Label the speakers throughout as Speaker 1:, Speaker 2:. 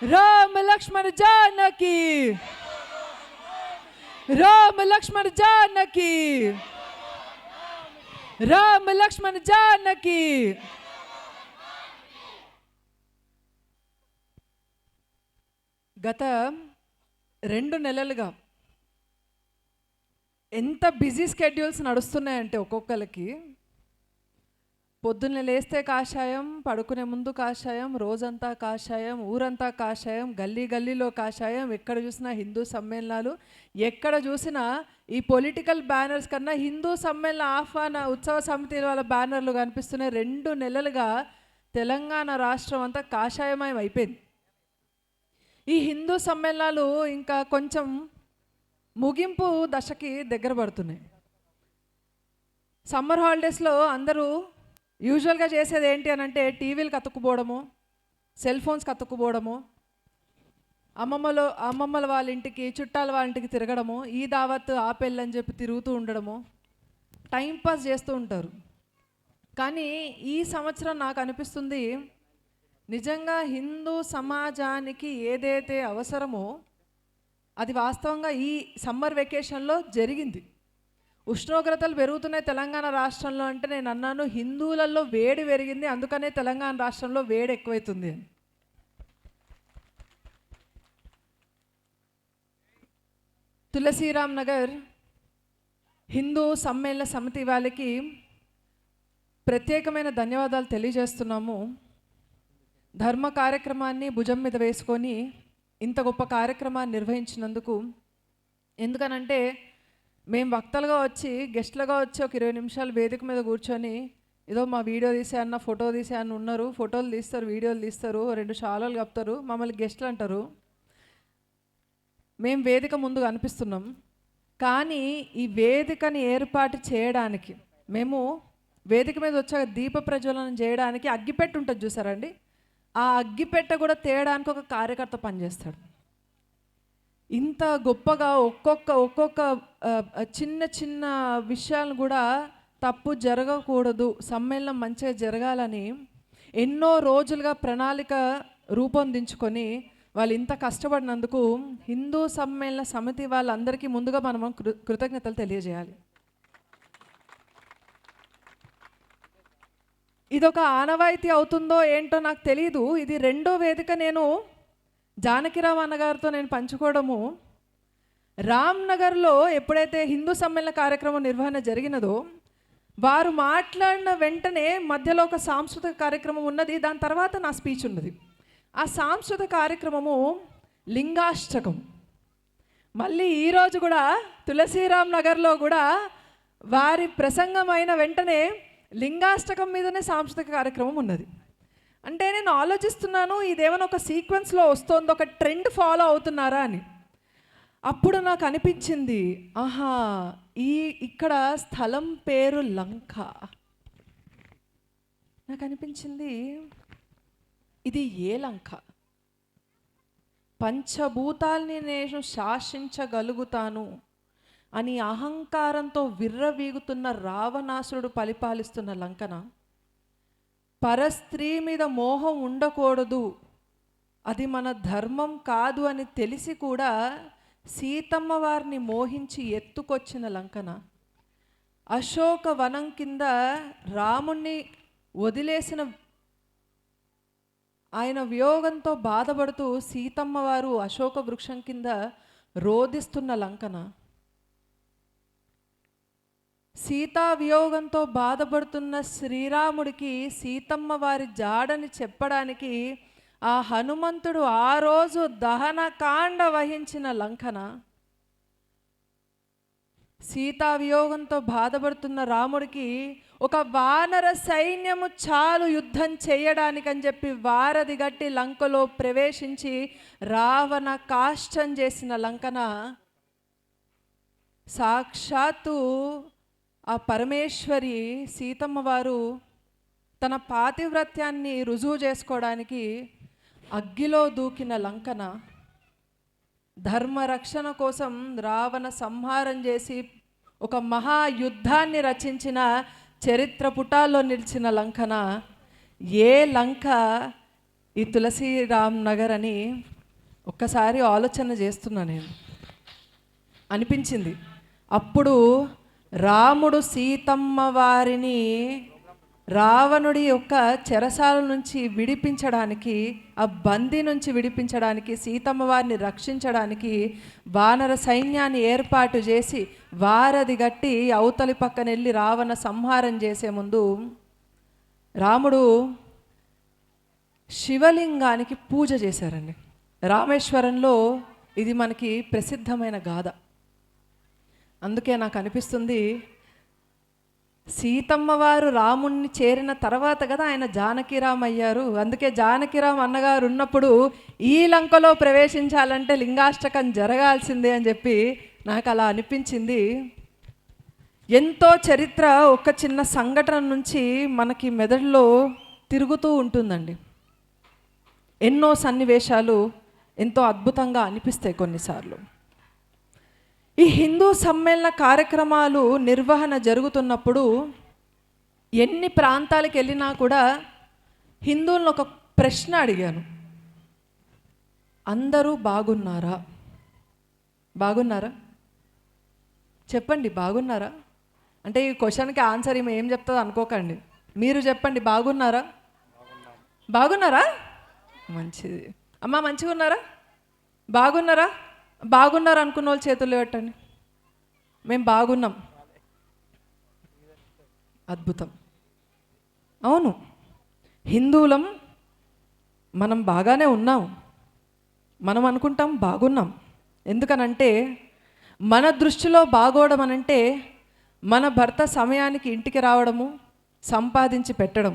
Speaker 1: राम लक्ष्मण जानकी, राम लक्ष्मण जानकी, राम लक्ष्मण जानकी. గత 2 నెలలుగా ఎంత బిజీ స్కెడ్యూల్స్ నడుస్తున్నాయంటే ఒక్కొక్కరికి పొద్దున్నే లేస్తే కాషాయం, పడుకునే ముందు కాషాయం, రోజంతా కాషాయం, ఊరంతా కాషాయం, గల్లీ గల్లీలో కాషాయం, ఎక్కడ చూసినా హిందూ సమ్మేళనాలు, ఎక్కడ చూసినా ఈ పొలిటికల్ బ్యానర్స్ కన్నా హిందూ సమ్మేళన ఆహ్వాన ఉత్సవ సమితి వాళ్ళ బ్యానర్లు కనిపిస్తున్నాయి. 2 నెలలుగా తెలంగాణ రాష్ట్రం అంతా కాషాయమయం అయిపోయింది. ఈ హిందూ సమ్మేళనాలు ఇంకా కొంచెం ముగింపు దశకి దగ్గర పడుతున్నాయి. సమ్మర్ హాలిడేస్లో అందరూ యూజువల్గా చేసేది ఏంటి అని అంటే టీవీలకు అతుక్కుపోవడము, సెల్ ఫోన్స్కి అతుక్కుపోవడము, అమ్మమ్మల వాళ్ళ ఇంటికి, చుట్టాల వాళ్ళ ఇంటికి తిరగడము, ఈ దావత్ ఆ పెళ్ళి అని చెప్పి తిరుగుతూ ఉండడము, టైంపాస్ చేస్తూ ఉంటారు. కానీ ఈ సంవత్సరం నాకు అనిపిస్తుంది నిజంగా హిందూ సమాజానికి ఏదైతే అవసరమో అది వాస్తవంగా ఈ సమ్మర్ వెకేషన్లో జరిగింది. ఉష్ణోగ్రతలు పెరుగుతున్నాయి తెలంగాణ రాష్ట్రంలో అంటే నేను అన్నాను హిందువులలో వేడి పెరిగింది, అందుకనే తెలంగాణ రాష్ట్రంలో వేడి ఎక్కువైతుంది అని. తులసీరామ్ నగర్ హిందూ సమ్మేళన సమితి వాళ్ళకి ప్రత్యేకమైన ధన్యవాదాలు తెలియజేస్తున్నాము. ధర్మ కార్యక్రమాన్ని భుజం మీద వేసుకొని ఇంత గొప్ప కార్యక్రమాన్ని నిర్వహించినందుకు. ఎందుకనంటే మేము వక్తలుగా వచ్చి, గెస్ట్లుగా వచ్చి ఒక 20 నిమిషాలు వేదిక మీద కూర్చొని ఏదో మా వీడియో తీసే అన్న, ఫోటో తీసే అన్న ఉన్నారు, ఫోటోలు తీస్తారు, వీడియోలు తీస్తారు, 2 శాలలు కప్తారు, మమ్మల్ని గెస్ట్లు అంటారు. మేము వేదిక ముందు కనిపిస్తున్నాం. కానీ ఈ వేదికని ఏర్పాటు చేయడానికి, మేము వేదిక మీద వచ్చాక దీప ప్రజ్వలనం చేయడానికి అగ్గిపెట్టు ఉంటుంది చూసారండి, ఆ అగ్గిపెట్ట కూడా తేయడానికి ఒక కార్యకర్త పనిచేస్తాడు. ఇంత గొప్పగా ఒక్కొక్క చిన్న చిన్న విషయాలను కూడా తప్పు జరగకూడదు, సమ్మేళనం మంచిగా జరగాలని ఎన్నో రోజులుగా ప్రణాళిక రూపొందించుకొని వాళ్ళు ఇంత కష్టపడినందుకు హిందూ సమ్మేళన సమితి వాళ్ళందరికీ ముందుగా మనం కృతజ్ఞతలు తెలియజేయాలి. ఇదొక ఆనవాయితీ అవుతుందో ఏంటో నాకు తెలీదు. ఇది 2వ వేదిక నేను జానకిరామ్ అన్నగారితో నేను పంచుకోవడము. రామ్నగర్లో ఎప్పుడైతే హిందూ సమ్మేళన కార్యక్రమం నిర్వహణ జరిగినదో వారు మాట్లాడిన వెంటనే మధ్యలో ఒక సాంస్కృతిక కార్యక్రమం ఉన్నది, దాని తర్వాత నా స్పీచ్ ఉన్నది. ఆ సాంస్కృతిక కార్యక్రమము లింగాష్టకం. మళ్ళీ ఈరోజు కూడా తులసీరామ్ నగర్లో కూడా వారి ప్రసంగం అయిన వెంటనే లింగాష్టకం మీదనే సాంస్కృతిక కార్యక్రమం ఉన్నది. అంటే నేను ఆలోచిస్తున్నాను ఇదేమైనా ఒక సీక్వెన్స్లో వస్తుందో, ఒక ట్రెండ్ ఫాలో అవుతున్నారా అని. అప్పుడు నాకు అనిపించింది, ఆహా ఇక్కడ స్థలం పేరు లంక. నాకు అనిపించింది ఇది ఏ లంక? పంచభూతాల్ని నేను శాసించగలుగుతాను అని అహంకారంతో విర్రవీగుతున్న రావణాసురుడు పరిపాలిస్తున్న లంకన. పరస్త్రీ మీద మోహం ఉండకూడదు, అది మన ధర్మం కాదు అని తెలిసి కూడా సీతమ్మ వారిని మోహించి ఎత్తుకొచ్చిన లంకన. అశోక వనం కింద రాముణ్ణి వదిలేసిన ఆయన వియోగంతో బాధపడుతూ సీతమ్మ వారు అశోక వృక్షం కింద రోదిస్తున్న లంకన. సీతా వియోగంతో బాధపడుతున్న శ్రీరాముడికి సీతమ్మ వారి జాడని చెప్పడానికి ఆ హనుమంతుడు ఆ రోజు దహనకాండ వహించిన లంకన. సీతా వియోగంతో బాధపడుతున్న రాముడికి ఒక వానర సైన్యము చాలు యుద్ధం చేయడానికి అని చెప్పి వారధి గట్టి లంకలో ప్రవేశించి రావణ కాష్టం చేసిన లంకన. సాక్షాత్తు ఆ పరమేశ్వరి సీతమ్మ వారు తన పాతివ్రత్యాన్ని రుజువు చేసుకోవడానికి అగ్గిలో దూకిన లంకన. ధర్మరక్షణ కోసం రావణ సంహారం చేసి ఒక మహాయుద్ధాన్ని రచించిన చరిత్ర పుటాల్లో నిలిచిన లంకన. ఏ లంక ఈ తులసీరామ్ నగర్ అని ఒక్కసారి ఆలోచన చేస్తున్నా నేను, అనిపించింది. అప్పుడు రాముడు సీతమ్మ వారిని రావణుడి యొక్క చెరసాల నుంచి విడిపించడానికి, ఆ బందీ నుంచి విడిపించడానికి, సీతమ్మ వారిని రక్షించడానికి వానర సైన్యాన్ని ఏర్పాటు చేసి వారధి గట్టి అవతలి పక్కన వెళ్ళి రావణ సంహారం చేసే ముందు రాముడు శివలింగానికి పూజ చేశారండి. రామేశ్వరంలో ఇది మనకి ప్రసిద్ధమైన గాథ. అందుకే నాకు అనిపిస్తుంది, సీతమ్మ వారు రాముణ్ణి చేరిన తర్వాత కదా ఆయన జానకిరామ్ అయ్యారు. అందుకే జానకిరామ్ అన్నగారు ఉన్నప్పుడు ఈ లంకలో ప్రవేశించాలంటే లింగాష్టకం జరగాల్సిందే అని చెప్పి నాకు అలా అనిపించింది. ఎంతో చరిత్ర ఒక చిన్న సంఘటన నుంచి మనకి మెదడులో తిరుగుతూ ఉంటుందండి. ఎన్నో సన్నివేశాలు ఎంతో అద్భుతంగా అనిపిస్తాయి కొన్నిసార్లు. ఈ హిందూ సమ్మేళన కార్యక్రమాలు నిర్వహణ జరుగుతున్నప్పుడు ఎన్ని ప్రాంతాలకు వెళ్ళినా కూడా హిందువులను ఒక ప్రశ్న అడిగాను, అందరూ బాగున్నారా? బాగున్నారా చెప్పండి, బాగున్నారా? అంటే ఈ క్వశ్చన్కి ఆన్సర్ ఈమె ఏం చెప్తుందో అనుకోకండి, మీరు చెప్పండి, బాగున్నారా? బాగున్నారా? మంచిది. అమ్మ మంచిగా ఉన్నారా? బాగున్నారా? బాగున్నారు అనుకున్న వాళ్ళు చేతుల్లో పెట్టండి. మేము బాగున్నాం. అద్భుతం. అవును, హిందువులం, మనం బాగానే ఉన్నాం. మనం అనుకుంటాం బాగున్నాం. ఎందుకనంటే మన దృష్టిలో బాగోవడం అనంటే మన భర్త సమయానికి ఇంటికి రావడము, సంపాదించి పెట్టడం,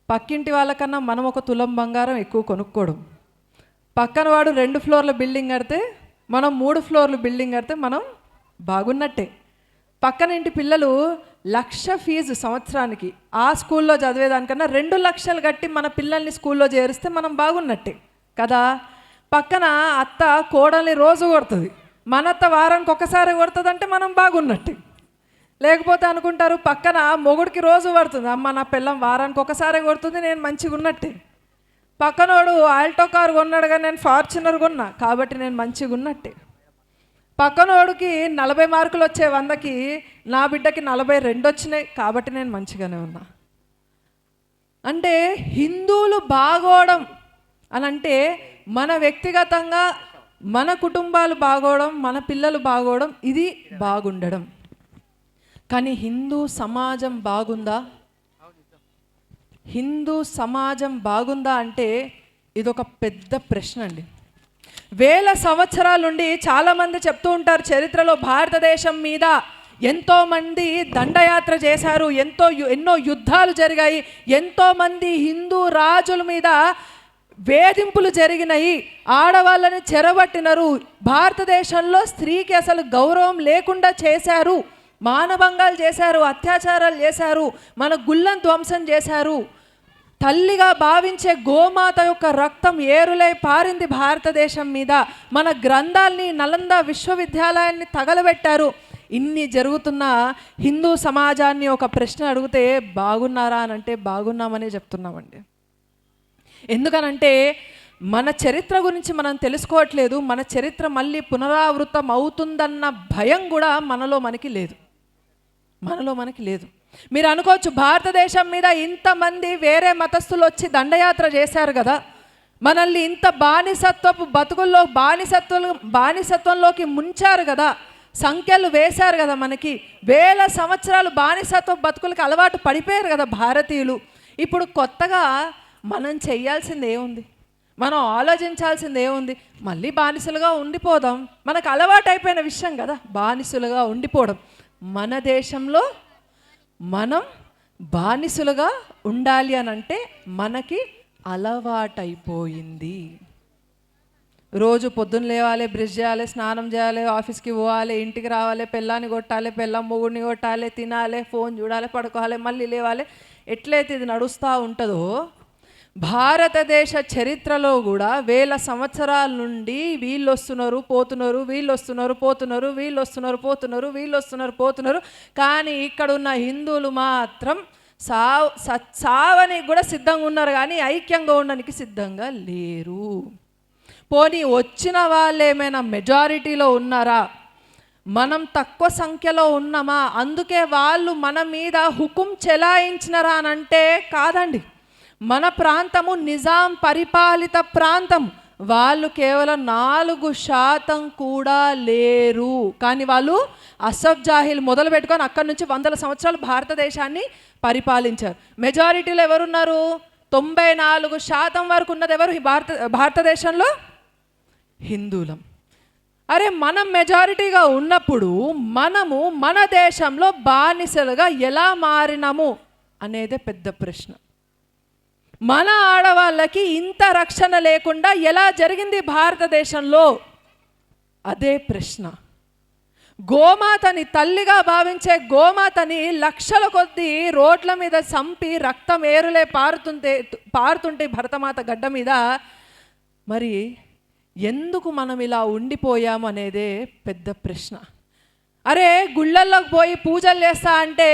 Speaker 1: పక్కింటి వాళ్ళకన్నా మనం ఒక తులం బంగారం ఎక్కువ కొనుక్కోవడం, పక్కన వాడు 2 ఫ్లోర్ల బిల్డింగ్ కడితే మనం 3 ఫ్లోర్ల బిల్డింగ్ కడితే మనం బాగున్నట్టే. పక్కన ఇంటి పిల్లలు 1,00,000 ఫీజు సంవత్సరానికి ఆ స్కూల్లో చదివేదానికన్నా 2 లక్షలు కట్టి మన పిల్లల్ని స్కూల్లో చేరిస్తే మనం బాగున్నట్టే కదా. పక్కన అత్త కోడల్ని రోజు కొడుతుంది, మన అత్త వారానికి ఒకసారి కొడుతుంది అంటే మనం బాగున్నట్టే. లేకపోతే అనుకుంటారు పక్కన మొగుడికి రోజు పడుతుంది, అమ్మ నా పిల్లం వారానికి ఒకసారి కొడుతుంది, నేను మంచిగా ఉన్నట్టే. పక్కనోడు ఆల్టో కారు కొన్నాడు కానీ నేను ఫార్చునర్ కొన్నా కాబట్టి నేను మంచిగా ఉన్నట్టే. పక్కనోడికి 40 మార్కులు వచ్చే 100కి నా బిడ్డకి 42 వచ్చినాయి కాబట్టి నేను మంచిగానే ఉన్నా. అంటే హిందువులు బాగోవడం అని అంటే మన వ్యక్తిగతంగా మన కుటుంబాలు బాగోవడం, మన పిల్లలు బాగోవడం, ఇది బాగుండడం. కానీ హిందూ సమాజం బాగుందా? హిందూ సమాజం బాగుందా అంటే ఇదొక పెద్ద ప్రశ్న అండి. వేల సంవత్సరాల నుండి చాలామంది చెప్తూ ఉంటారు, చరిత్రలో భారతదేశం మీద ఎంతోమంది దండయాత్ర చేశారు, ఎన్నో యుద్ధాలు జరిగాయి, ఎంతోమంది హిందూ రాజుల మీద వేధింపులు జరిగినాయి, ఆడవాళ్ళని చెరబట్టినారు, భారతదేశంలో స్త్రీకి అసలు గౌరవం లేకుండా చేశారు, మానభంగాలు చేశారు, అత్యాచారాలు చేశారు, మన గుళ్ళను ధ్వంసం చేశారు, తల్లిగా భావించే గోమాత యొక్క రక్తం ఏరులై పారింది భారతదేశం మీద, మన గ్రంథాలని నలంద విశ్వవిద్యాలయాన్ని తగలబెట్టారు. ఇన్ని జరుగుతున్న హిందూ సమాజాన్ని ఒక ప్రశ్న అడిగితే బాగున్నారా అని అంటే బాగున్నామనే చెప్తున్నామండి. ఎందుకనంటే మన చరిత్ర గురించి మనం తెలుసుకోవట్లేదు, మన చరిత్ర మళ్ళీ పునరావృతం అవుతుందన్న భయం కూడా మనలో మనకి లేదు. మీరు అనుకోవచ్చు భారతదేశం మీద ఇంతమంది వేరే మతస్థులు వచ్చి దండయాత్ర చేశారు కదా, మనల్ని ఇంత బానిసత్వపు బతుకుల్లో బానిసత్వంలోకి ముంచారు కదా, సంఖ్యలు వేశారు కదా, మనకి వేల సంవత్సరాలు బానిసత్వ బతుకులకి అలవాటు పడిపోయారు కదా భారతీయులు. ఇప్పుడు కొత్తగా మనం చెయ్యాల్సింది ఏముంది, మనం ఆలోచించాల్సింది ఏముంది, మళ్ళీ బానిసలుగా ఉండిపోదాం. మనకు అలవాటు అయిపోయిన విషయం కదా బానిసలుగా ఉండిపోవడం. మన దేశంలో మనం బానిసలుగా ఉండాలి అని అంటే మనకి అలవాటైపోయింది. రోజు పొద్దున్న లేవాలి, బ్రష్ చేయాలి, స్నానం చేయాలి, ఆఫీస్కి పోవాలి, ఇంటికి రావాలి, పెళ్ళాన్ని కొట్టాలి, పెళ్ళం మొగుడిని కొట్టాలి, తినాలి, ఫోన్ చూడాలి, పడుకోవాలి, మళ్ళీ లేవాలి. ఎట్లయితే ఇది నడుస్తూ ఉంటుందో భారతదేశ చరిత్రలో కూడా వేల సంవత్సరాల నుండి వీళ్ళు వస్తున్నారు పోతున్నారు, వీళ్ళు వస్తున్నారు పోతున్నారు, వీళ్ళు వస్తున్నారు పోతున్నారు, వీళ్ళు వస్తున్నారు పోతున్నారు. కానీ ఇక్కడ ఉన్న హిందువులు మాత్రం సావనికి కూడా సిద్ధంగా ఉన్నారు కానీ ఐక్యంగా ఉండడానికి సిద్ధంగా లేరు. పోనీ వచ్చిన వాళ్ళు ఏమైనా మెజారిటీలో ఉన్నారా? మనం తక్కువ సంఖ్యలో ఉన్నామా అందుకే వాళ్ళు మన మీద హుకుం చెలాయించినరా అని అంటే కాదండి. మన ప్రాంతము నిజాం పరిపాలిత ప్రాంతం. వాళ్ళు కేవలం 4% కూడా లేరు. కానీ వాళ్ళు అసఫ్ జాహీల్ మొదలు పెట్టుకొని అక్కడి నుంచి 100 సంవత్సరాలు భారతదేశాన్ని పరిపాలించారు. మెజారిటీలో ఎవరున్నారు? 94% వరకు ఉన్నది ఎవరు భారతదేశంలో? హిందువులం. అరే మనం మెజారిటీగా ఉన్నప్పుడు మనము మన దేశంలో బానిసలుగా ఎలా మారినాము అనేదే పెద్ద ప్రశ్న. మన ఆడవాళ్ళకి ఇంత రక్షణ లేకుండా ఎలా జరిగింది భారతదేశంలో? అదే ప్రశ్న. గోమాతని తల్లిగా భావించే గోమాతని లక్షల కొద్దీ రోడ్ల మీద చంపి రక్తం ఏరులే పారుతుంటే భరతమాత గడ్డ మీద. మరి ఎందుకు మనం ఇలా ఉండిపోయాము అనేదే పెద్ద ప్రశ్న. అరే గుళ్ళల్లోకి పోయి పూజలు చేస్తా అంటే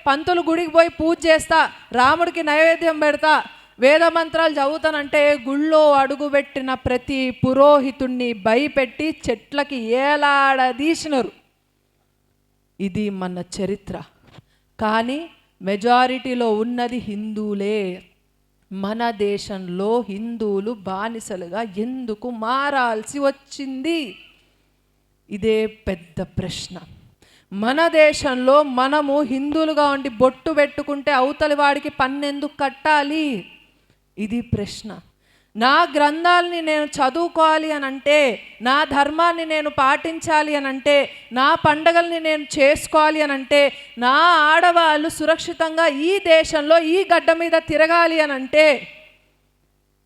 Speaker 1: పంతులు గుడికి పోయి పూజ చేస్తా, రాముడికి నైవేద్యం పెడతా, వేద మంత్రాలు చదువుతానంటే గుళ్ళో అడుగుపెట్టిన ప్రతి పురోహితుణ్ణి భయపెట్టి చెట్లకి ఏలాడదీసినారు. ఇది మన చరిత్ర. కానీ మెజారిటీలో ఉన్నది హిందువులే. మన దేశంలో హిందువులు బానిసలుగా ఎందుకు మారాల్సి వచ్చింది? ఇదే పెద్ద ప్రశ్న. మన దేశంలో మనము హిందువులుగా ఉండి బొట్టు పెట్టుకుంటే అవతలి వాడికి పన్నెందుకు కట్టాలి? ఇది ప్రశ్న. నా గ్రంథాలని నేను చదువుకోవాలి అని అంటే, నా ధర్మాన్ని నేను పాటించాలి అని అంటే, నా పండగల్ని నేను చేసుకోవాలి అని అంటే, నా ఆడవాళ్ళు సురక్షితంగా ఈ దేశంలో ఈ గడ్డ మీద తిరగాలి అని అంటే,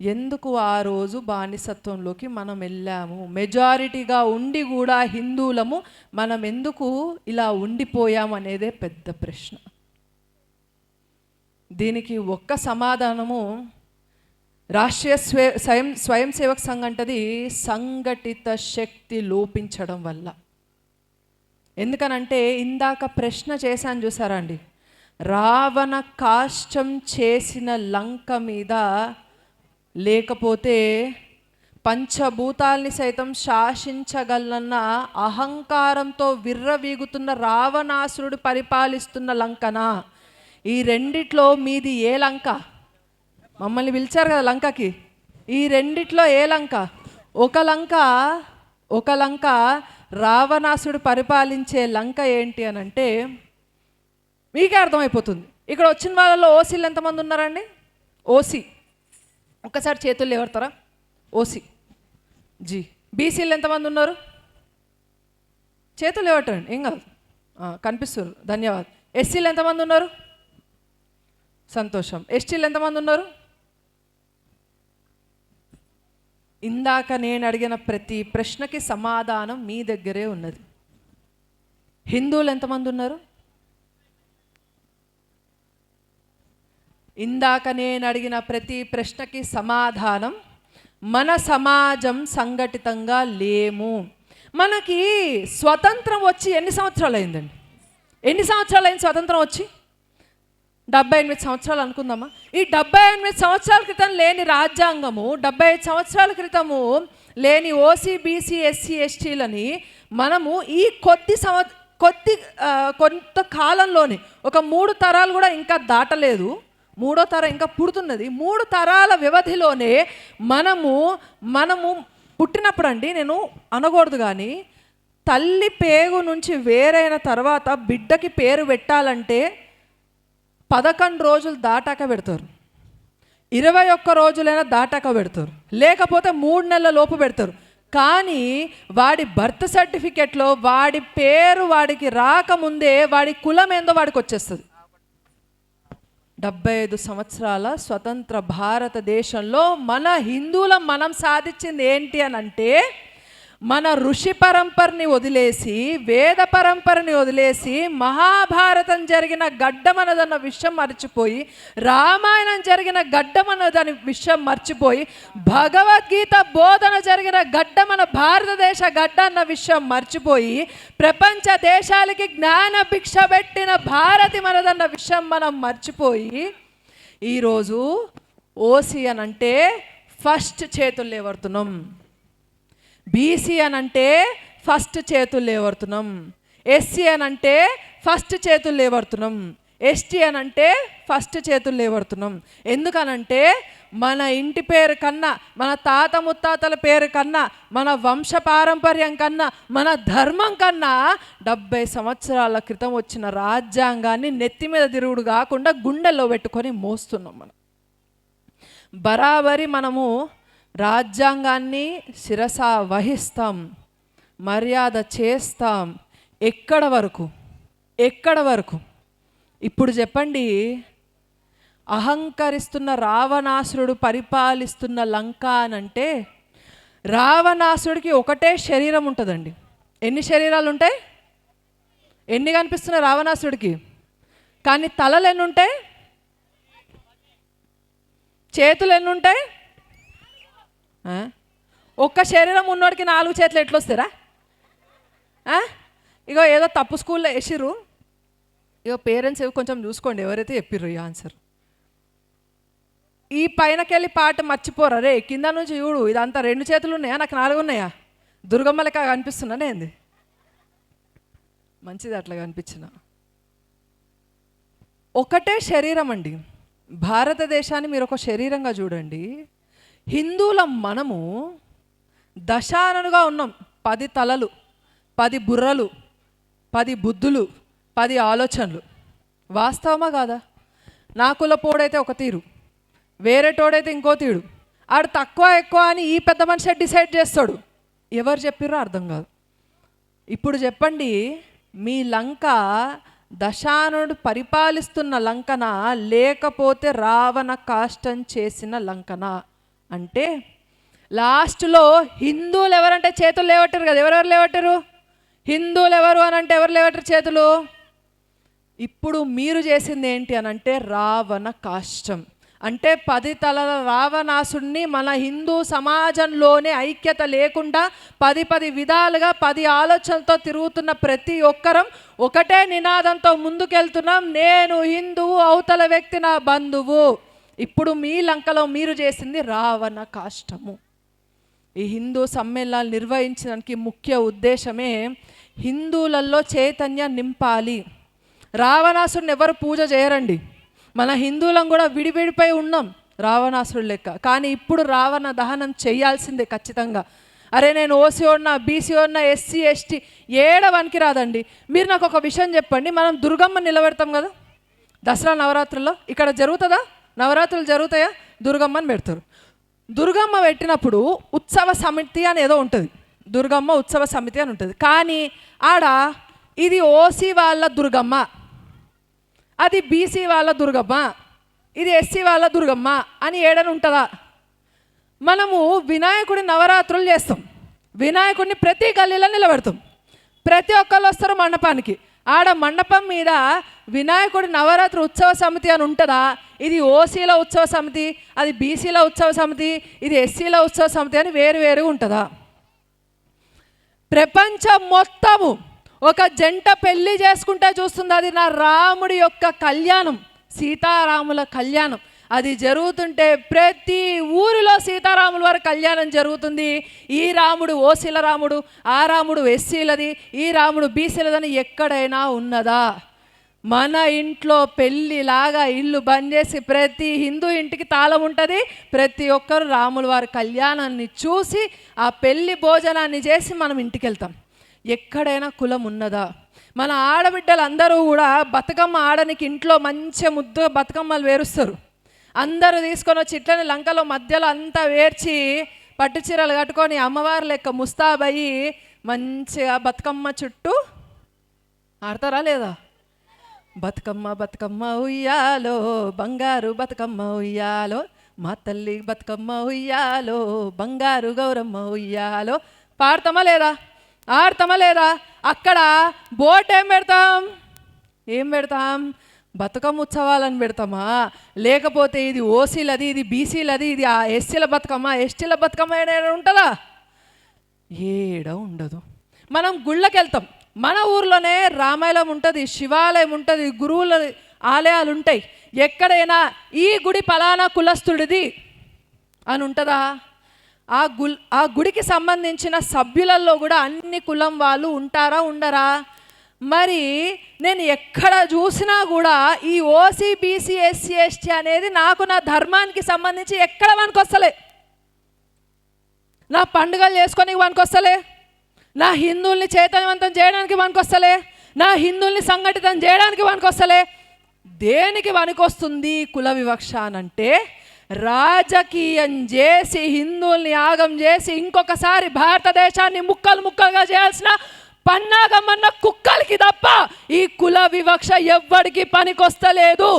Speaker 1: ఎందుకు ఆ రోజు బానిసత్వంలోకి మనం వెళ్ళాము? మెజారిటీగా ఉండి కూడా హిందువులము మనం ఎందుకు ఇలా ఉండిపోయాము అనేదే పెద్ద ప్రశ్న. దీనికి ఒక్క సమాధానము రాష్ట్రీయ స్వయం సేవక్ సంఘ్ అంటది సంఘటిత శక్తి లోపించడం వల్ల. ఎందుకనంటే ఇందాక ప్రశ్న చేశాను చూసారా అండి, రావణ కాష్టం చేసిన లంక మీద లేకపోతే పంచభూతాల్ని సైతం శాసించగలన్న అహంకారంతో విర్రవీగుతున్న రావణాసురుడు పరిపాలిస్తున్న లంకనా? ఈ రెండిట్లో మీది ఏ లంక? మమ్మల్ని పిలిచారు కదా లంకకి. ఈ రెండిట్లో ఏ లంక? ఒక లంక రావణాసుడు పరిపాలించే లంక ఏంటి అని అంటే మీకే అర్థమైపోతుంది. ఇక్కడ వచ్చిన వాళ్ళలో ఓసీలు ఎంతమంది ఉన్నారండి? ఓసీ ఒక్కసారి చేతులు ఎవరుతారా? OC G. బీసీలు ఎంతమంది ఉన్నారు? చేతులు ఎవటండి, ఏం కాదు, కనిపిస్తారు, ధన్యవాదాలు. ఎస్సీలు ఎంతమంది ఉన్నారు? సంతోషం. ఎస్టీలు ఎంతమంది ఉన్నారు? ఇందాక నేను అడిగిన ప్రతి ప్రశ్నకి సమాధానం మీ దగ్గరే ఉన్నది. హిందువులు ఎంతమంది ఉన్నారు? ఇందాక నేను అడిగిన ప్రతి ప్రశ్నకి సమాధానం మన సమాజం సంఘటితంగా లేము. మనకి స్వతంత్రం వచ్చి ఎన్ని సంవత్సరాలు అయిందండి? ఎన్ని సంవత్సరాలు అయింది స్వతంత్రం వచ్చి? 78 సంవత్సరాలు అనుకుందామా. ఈ 78 సంవత్సరాల క్రితం లేని రాజ్యాంగము, 75 సంవత్సరాల క్రితము లేని ఓసీ బీసీ ఎస్సీ ఎస్టీలని మనము ఈ కొంత కాలంలోనే, ఒక 3 తరాలు కూడా ఇంకా దాటలేదు, 3వ తరం ఇంకా పుడుతున్నది, 3 తరాల వ్యవధిలోనే మనము పుట్టినప్పుడు అండి, నేను అనకూడదు కానీ తల్లి పేగు నుంచి వేరైన తర్వాత బిడ్డకి పేరు పెట్టాలంటే 11 రోజులు దాటాక పెడతారు, 21 రోజులైనా దాటాక పెడతారు, లేకపోతే 3 నెలల లోపు పెడతారు. కానీ వాడి బర్త్ సర్టిఫికెట్లో వాడి పేరు వాడికి రాకముందే వాడి కులం ఏందో వాడికి వచ్చేస్తుంది. 75 సంవత్సరాల స్వతంత్ర భారతదేశంలో మన హిందువులం మనం సాధించింది ఏంటి అని అంటే, మన ఋషి పరంపరని వదిలేసి, వేద పరంపరని వదిలేసి, మహాభారతం జరిగిన గడ్డమన్నదన్న విషయం మర్చిపోయి, రామాయణం జరిగిన గడ్డమన్నదని విషయం మర్చిపోయి, భగవద్గీత బోధన జరిగిన గడ్డ మన భారతదేశ గడ్డ అన్న విషయం మర్చిపోయి, ప్రపంచ దేశాలకి జ్ఞాన భిక్ష పెట్టిన భారతి మనదన్న విషయం మనం మర్చిపోయి, ఈరోజు ఓసీ అని అంటే ఫస్ట్ చేతులు లేవర్తున్నాం. బీసీ అని అంటే ఫస్ట్ చేతులు లేవర్తున్నాం, ఎస్సీ అని అంటే ఫస్ట్ చేతులు లేవర్తున్నాం, ఎస్టీ అని అంటే ఫస్ట్ చేతులు లేవర్తున్నాం. ఎందుకనంటే మన ఇంటి పేరు కన్నా, మన తాత ముత్తాతల పేరు కన్నా, మన వంశ పారంపర్యం కన్నా, మన ధర్మం కన్నా 70 సంవత్సరాల క్రితం వచ్చిన రాజ్యాంగాన్ని నెత్తి మీద తిరుగుడు కాకుండా గుండెల్లో పెట్టుకొని మోస్తున్నాం. మనం బరాబరి మనము రాజ్యాంగాన్ని శిరస వహిస్తాం, మర్యాద చేస్తాం. ఎక్కడ వరకు ఇప్పుడు చెప్పండి, అహంకరిస్తున్న రావణాసురుడు పరిపాలిస్తున్న లంక అనంటే రావణాసుడికి ఒకటే శరీరం ఉంటుందండి. ఎన్ని శరీరాలు ఉంటాయి? ఎన్ని కనిపిస్తున్నాయి రావణాసుడికి? కానీ తలలు ఎన్ని ఉంటాయి? చేతులు ఎన్ని ఉంటాయి? ఒక్క శరీరం ఉన్నోడికి 4 చేతులు ఎట్లొస్తారా? ఇగో ఏదో తప్పు స్కూల్లో వేసిర్రు. ఇగో పేరెంట్స్ కొంచెం చూసుకోండి ఎవరైతే చెప్పిర్రు ఈ ఆన్సర్. ఈ పైనకెళ్ళి పాట మర్చిపోరా రే, కింద నుంచి చూడు, ఇదంతా 2 చేతులు ఉన్నాయా, నాకు 4 ఉన్నాయా? దుర్గమ్మ లెక్క కనిపిస్తున్నానే ఏంది? మంచిది అట్లా కనిపించిన. ఒకటే శరీరం అండి. భారతదేశాన్ని మీరు ఒక శరీరంగా చూడండి. హిందువులం మనము దశాననుగా ఉన్నాం. 10 తలలు, 10 బుర్రలు, 10 బుద్ధులు, 10 ఆలోచనలు. వాస్తవమా కాదా? నా కులపోడైతే ఒక తీరు, వేరేటోడైతే ఇంకో తీరు. ఆడు తక్కువ ఎక్కువ అని ఈ పెద్ద మనిషి డిసైడ్ చేస్తాడు. ఎవరు చెప్పిర్రో అర్థం కాదు. ఇప్పుడు చెప్పండి, మీ లంక దశానుడు పరిపాలిస్తున్న లంకన, లేకపోతే రావణ కాష్టం చేసిన లంకన? అంటే లాస్ట్లో హిందువులు ఎవరంటే చేతులు లేవట్టారు కదా. ఎవరెవరు లేవట్టారు? హిందువులు ఎవరు అని అంటే ఎవరు లేవట్టారు చేతులు? ఇప్పుడు మీరు చేసింది ఏంటి అని అంటే రావణ కాష్టం. అంటే 10 తలల రావణాసుడిని మన హిందూ సమాజంలోనే ఐక్యత లేకుండా 10 విధాలుగా 10 ఆలోచనలతో తిరుగుతున్న ప్రతి ఒక్కరం ఒకటే నినాదంతో ముందుకెళ్తున్నాం, నేను హిందువు, అవతల వ్యక్తి నా బంధువు. ఇప్పుడు మీ లంకలో మీరు చేసింది రావణ కాష్టము. ఈ హిందూ సమ్మేళనాలు నిర్వహించడానికి ముఖ్య ఉద్దేశమే హిందువులలో చైతన్యం నింపాలి. రావణాసుడిని ఎవరు పూజ చేయరండి. మన హిందువులం కూడా విడివిడిపోయి ఉన్నాం రావణాసురుడు లెక్క. కానీ ఇప్పుడు రావణ దహనం చేయాల్సిందే ఖచ్చితంగా. అరే నేను ఓసీ ఉన్నా, బీసీ ఉన్నా, ఎస్సీ ఎస్టీ ఏడవనికి రాదండి. మీరు నాకు ఒక విషయం చెప్పండి, మనం దుర్గమ్మ నిలబెడతాం కదా దసరా నవరాత్రుల్లో. ఇక్కడ జరుగుతుందా? నవరాత్రులు జరుగుతాయా? దుర్గమ్మని పెడతారు. దుర్గమ్మ పెట్టినప్పుడు ఉత్సవ సమితి అని ఏదో ఉంటుంది, దుర్గమ్మ ఉత్సవ సమితి అని ఉంటుంది. కానీ ఆడ ఇది ఓసీ వాళ్ళ దుర్గమ్మ, అది బీసీ వాళ్ళ దుర్గమ్మ, ఇది ఎస్సీ వాళ్ళ దుర్గమ్మ అని ఏడని ఉంటుందా? మనము వినాయకుడి నవరాత్రులు చేస్తాం, వినాయకుడిని ప్రతి గల్లీలో నిలబెడతాం, ప్రతి ఒక్కళ్ళు వస్తారు మండపానికి. ఆడ మండపం మీద వినాయకుడి నవరాత్రి ఉత్సవ సమితి అని ఉంటుందా? ఇది ఓసీల ఉత్సవ సమితి, అది బీసీల ఉత్సవ సమితి, ఇది ఎస్సీల ఉత్సవ సమితి అని వేరువేరుగా ఉంటుందా? ప్రపంచం మొత్తము ఒక జంట పెళ్లి చేసుకుంటే చూస్తుంది, అది నా రాముడి యొక్క కళ్యాణం, సీతారాముల కళ్యాణం. అది జరుగుతుంటే ప్రతి ఊరిలో సీతారాముల వారి కళ్యాణం జరుగుతుంది. ఈ రాముడు ఓసీల రాముడు, ఆ రాముడు ఎస్సీలది, ఈ రాముడు బీసీలదని ఎక్కడైనా ఉన్నదా? మన ఇంట్లో పెళ్ళిలాగా ఇల్లు బంద్ చేసి ప్రతి హిందూ ఇంటికి తాళం ఉంటుంది. ప్రతి ఒక్కరు రాముల వారి కళ్యాణాన్ని చూసి ఆ పెళ్లి భోజనాన్ని చేసి మనం ఇంటికి వెళ్తాం. ఎక్కడైనా కులం ఉన్నదా? మన ఆడబిడ్డలు అందరూ కూడా బతుకమ్మ ఆడనికి ఇంట్లో మంచిగా ముద్దుగా బతుకమ్మలు వేరుస్తారు. అందరూ తీసుకొని వచ్చి ఇట్లనే లంకలో మధ్యలో అంతా వేర్చి పట్టు చీరలు కట్టుకొని అమ్మవారి లెక్క ముస్తాబయ్యి మంచిగా బతుకమ్మ చుట్టూ ఆడతారా లేదా? బతుకమ్మ బతుకమ్మ ఉయ్యాలో, బంగారు బతుకమ్మ ఉయ్యాలో, మా తల్లి బతుకమ్మ ఉయ్యాలో, బంగారు గౌరమ్మ ఉయ్యాలో పాడతామా లేదా? ఆడతామా లేదా? అక్కడ బోట్ ఏం పెడతాం? బతుకమ్మ ఉత్సవాలను పెడతామా? లేకపోతే ఇది ఓసీలది, ఇది బీసీలది, ఇది ఎస్సీల బతుకమ్మ, ఎస్టీల బతుకమ్మ ఏదైనా ఉంటుందా? ఏడ ఉండదు. మనం గుళ్ళకి వెళ్తాం, మన ఊర్లోనే రామాలయం ఉంటుంది, శివాలయం ఉంటుంది, గురువుల ఆలయాలు ఉంటాయి. ఎక్కడైనా ఈ గుడి పలానా కులస్తుడిది అని ఉంటుందా? ఆ గుడికి సంబంధించిన సభ్యులలో కూడా అన్ని కులం వాళ్ళు ఉంటారా ఉండరా? మరి నేను ఎక్కడ చూసినా కూడా ఈ ఓసీ బీసీ ఎస్సీ ఎస్టీ అనేది నాకు నా ధర్మానికి సంబంధించి ఎక్కడ పనికొస్తలే. నా పండుగలు చేసుకోనికి పనికొస్తలే, నా హిందువుల్ని చైతన్యవంతం చేయడానికి పనికొస్తలే, నా హిందువుల్ని సంఘటితం చేయడానికి పనికొస్తలే. దేనికి పనికొస్తుంది కుల వివక్ష అనంటే, రాజకీయం చేసి హిందువుల్ని యాగం చేసి ఇంకొకసారి భారతదేశాన్ని ముక్కలు ముక్కలుగా చేయాల్సిన పన్నాగమన్న కుక్కలకి తప్ప ఈ కుల వివక్ష ఎవ్వడికి పనికొస్తలేదు.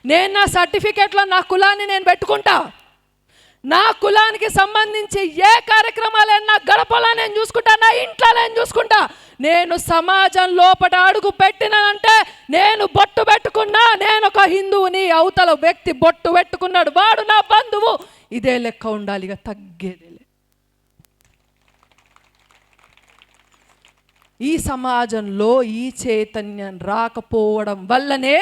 Speaker 1: నేను నా సర్టిఫికేట్లో నా కులాన్ని నేను పెట్టుకుంటా. నా కులానికి సంబంధించి ఏ కార్యక్రమాలైనా నా గడపలో నేను చూసుకుంటా, నా ఇంట్లో నేను చూసుకుంటా. నేను సమాజం లోపల అడుగు పెట్టినంటే నేను బొట్టు పెట్టుకున్నా, నేను ఒక హిందువుని, అవతల వ్యక్తి బొట్టు పెట్టుకున్నాడు, వాడు నా బంధువు, ఇదే లెక్క ఉండాలి, ఇక తగ్గేదే. ఈ సమాజంలో ఈ చైతన్యం రాకపోవడం వల్లనే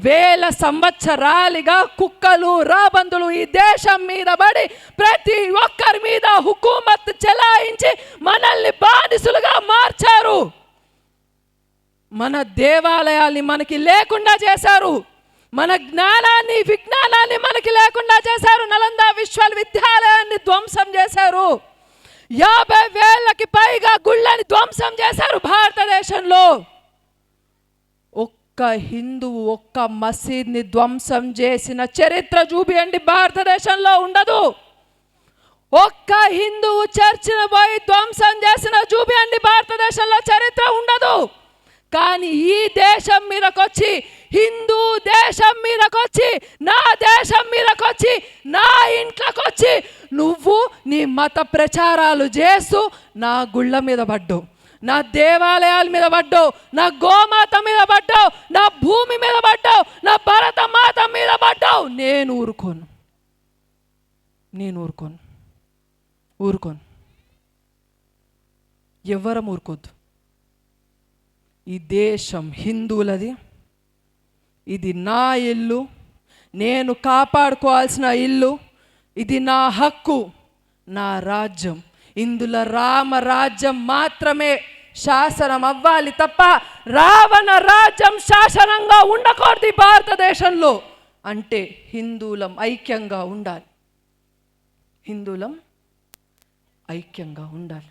Speaker 1: వేల సంవత్సరాలుగా కుక్కలు రాబందులు ఈ దేశం మీద పడి ప్రతి ఒక్కరి మీద హుకూమత్ చెలాయించి మనల్ని బానిసులుగా మార్చారు. మన దేవాలయాల్ని మనకి లేకుండా చేశారు, మన జ్ఞానాన్ని విజ్ఞానాన్ని మనకి లేకుండా చేశారు, నలంద విశ్వవిద్యాలయాన్ని ధ్వంసం చేశారు, 50,000కి పైగా గుళ్ళని ధ్వంసం చేశారు భారతదేశంలో. ఒక్క హిందువు ఒక్క మసీద్ని ధ్వంసం చేసిన చరిత్ర చూపియండి, భారతదేశంలో ఉండదు. ఒక్క హిందువు చర్చిని పోయి ధ్వంసం చేసిన చూపియండి, భారతదేశంలో చరిత్ర ఉండదు. కానీ ఈ దేశం మీదకొచ్చి, హిందూ దేశం మీదకొచ్చి, నా దేశం మీదకొచ్చి, నా ఇంట్లోకి వచ్చి నువ్వు నీ మత ప్రచారాలు చేస్తూ నా గుళ్ళ మీద పడ్డావు, నా దేవాలయాల మీద పడ్డావు, నా గోమాత మీద పడ్డావు, నా భూమి మీద పడ్డావు, నా భరత మాత మీద పడ్డావు. నేను ఊరుకోను, ఊరుకోను. ఎవరం ఊరుకోద్దు. ఈ దేశం హిందువులది, ఇది నా ఇల్లు, నేను కాపాడుకోవాల్సిన ఇల్లు, ఇది నా హక్కు, నా రాజ్యం. ఇందులో రామరాజ్యం మాత్రమే శాసనం అవ్వాలి తప్ప రావణ రాజ్యం శాసనంగా ఉండకూడదు భారతదేశంలో. అంటే హిందువులం ఐక్యంగా ఉండాలి, హిందువులం ఐక్యంగా ఉండాలి.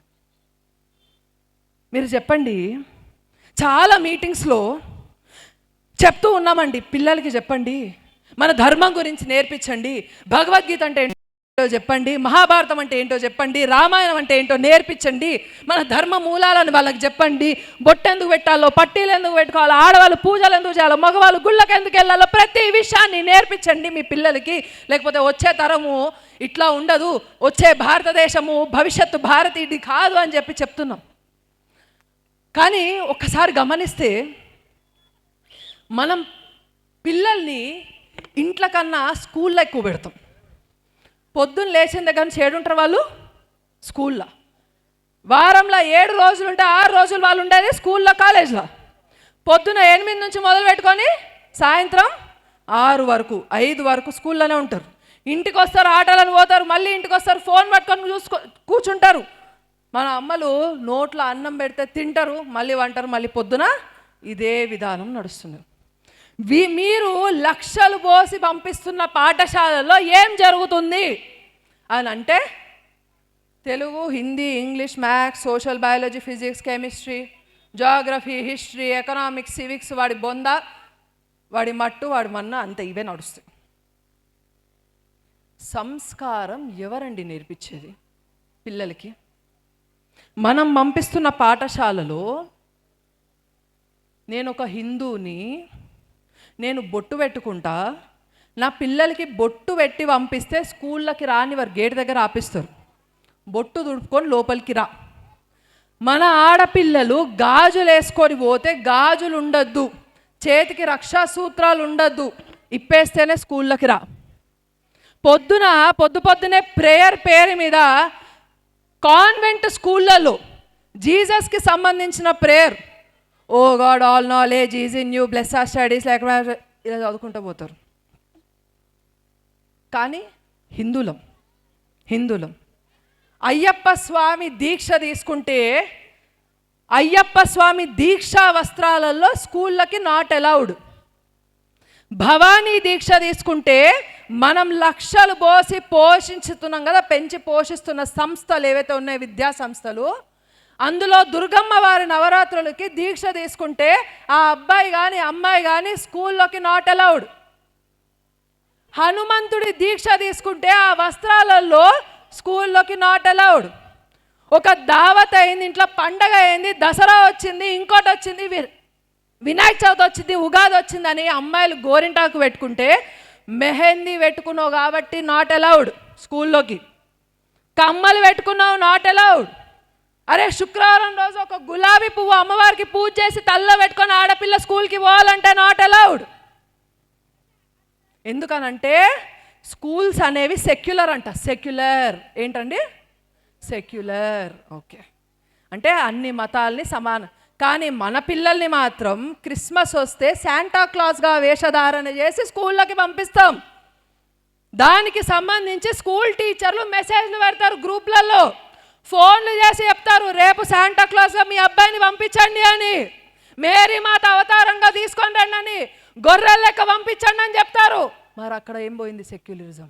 Speaker 1: మీరు చెప్పండి, చాలా మీటింగ్స్లో చెప్తూ ఉన్నామండి, పిల్లలకి చెప్పండి, మన ధర్మం గురించి నేర్పించండి, భగవద్గీత అంటే ఏంటో చెప్పండి, మహాభారతం అంటే ఏంటో చెప్పండి, రామాయణం అంటే ఏంటో నేర్పించండి, మన ధర్మ మూలాలను వాళ్ళకి చెప్పండి, బొట్టు ఎందుకు పెట్టాలో, పట్టీలు ఎందుకు పెట్టుకోవాలో, ఆడవాళ్ళు పూజలు ఎందుకు చేయాలో, మగవాళ్ళు గుళ్ళకి ఎందుకు వెళ్ళాలో ప్రతి విషయాన్ని నేర్పించండి మీ పిల్లలకి. లేకపోతే వచ్చే తరము ఇట్లా ఉండదు, వచ్చే భారతదేశము భవిష్యత్తు భారతీయుడి కాదు అని చెప్తున్నాం. కానీ ఒక్కసారి గమనిస్తే మనం పిల్లల్ని ఇంట్ల కన్నా స్కూల్లో ఎక్కువ పెడతాం. పొద్దున్న లేచిన దగ్గర నుంచి ఏడుంటారు వాళ్ళు స్కూల్లో. వారంలో 7 రోజులు ఉంటే 6 రోజులు వాళ్ళు ఉండేది స్కూల్లో, కాలేజ్లో. పొద్దున 8 నుంచి మొదలు పెట్టుకొని సాయంత్రం 6 వరకు 5 వరకు స్కూల్లోనే ఉంటారు. ఇంటికి వస్తారు, ఆటలను పోతారు, మళ్ళీ ఇంటికి వస్తారు, ఫోన్ పట్టుకొని కూర్చుంటారు. మన అమ్మలు నోట్లో అన్నం పెడితే తింటారు, మళ్ళీ వంటారు, మళ్ళీ పొద్దున ఇదే విధానం నడుస్తుంది. మీరు లక్షలు పోసి పంపిస్తున్న పాఠశాలలో ఏం జరుగుతుంది అని అంటే, Telugu, Hindi, English, maths, social, biology, physics, chemistry, geography, history, economics, civics, వాడి బొంద, వాడి మట్టు, వాడి మన్న, అంతే, ఇవే నడుస్తాయి. సంస్కారం ఎవరండి నేర్పించేది పిల్లలకి? మనం పంపిస్తున్న పాఠశాలలో నేను ఒక హిందువుని, నేను బొట్టు పెట్టుకుంటా, నా పిల్లలకి బొట్టు పెట్టి పంపిస్తే స్కూళ్ళకి రాని వారు గేట్ దగ్గర ఆపిస్తారు, బొట్టు దుడుపుకొని లోపలికి రా. మన ఆడపిల్లలు గాజులు వేసుకొని పోతే గాజులు ఉండద్దు, చేతికి రక్షా సూత్రాలు ఉండద్దు, ఇప్పేస్తేనే స్కూళ్ళకి రా. పొద్దునే ప్రేయర్ పేరు మీద కాన్వెంట్ స్కూళ్ళలో జీసస్కి సంబంధించిన prayer, O God all knowledge is in you, bless our studies, లేకపోతే ఇలా చదువుకుంటూ పోతారు. కానీ హిందువులం హిందువులం. అయ్యప్ప స్వామి దీక్ష తీసుకుంటే అయ్యప్ప స్వామి దీక్షా వస్త్రాలలో స్కూళ్ళకి నాట్ అలౌడ్. భవానీ దీక్ష తీసుకుంటే మనం లక్షలు పోసి పోషించుతున్నాం కదా, పెంచి పోషిస్తున్న సంస్థలు ఏవైతే ఉన్నాయో విద్యా సంస్థలు, అందులో దుర్గమ్మ వారి నవరాత్రులకి దీక్ష తీసుకుంటే ఆ అబ్బాయి కానీ అమ్మాయి కానీ స్కూల్లోకి నాట్ అలౌడ్. హనుమంతుడి దీక్ష తీసుకుంటే ఆ వస్త్రాలలో స్కూల్లోకి నాట్ అలౌడ్. ఒక దావత్ అయింది, ఇంట్లో పండగ అయింది, దసరా వచ్చింది, ఇంకోటి వచ్చింది, వినాయక చవితి వచ్చింది, ఉగాది వచ్చిందని అమ్మాయిలు గోరింటాకు పెట్టుకుంటే మెహందీ పెట్టుకున్నావు కాబట్టి నాట్ అలౌడ్ స్కూల్లోకి. కమ్మలు పెట్టుకున్నావు నాట్ అలౌడ్. అరే శుక్రవారం రోజు ఒక గులాబీ పువ్వు అమ్మవారికి పూజ చేసి తల్ల పెట్టుకొని ఆడపిల్ల స్కూల్కి పోవాలంటే నాట్ అలౌడ్. ఎందుకనంటే స్కూల్స్ అనేవి సెక్యులర్ అంట. సెక్యులర్ ఏంటండి? సెక్యులర్. ఓకే, అంటే అన్ని మతాల్ని సమానం. కానీ మన పిల్లల్ని మాత్రం క్రిస్మస్ వస్తే శాంటా క్లాస్గా వేషధారణ చేసి స్కూళ్ళకి పంపిస్తాం. దానికి సంబంధించి స్కూల్ టీచర్లు మెసేజ్లు పెడతారు గ్రూప్లలో, ఫోన్లు చేసి చెప్తారు రేపు శాంటా క్లాస్గా మీ అబ్బాయిని పంపించండి అని, మేరీ మాత అవతారంగా తీసుకొని రండి అని, గొర్రెల లెక్క పంపించండి అని చెప్తారు. మరి అక్కడ ఏం పోయింది సెక్యులరిజం?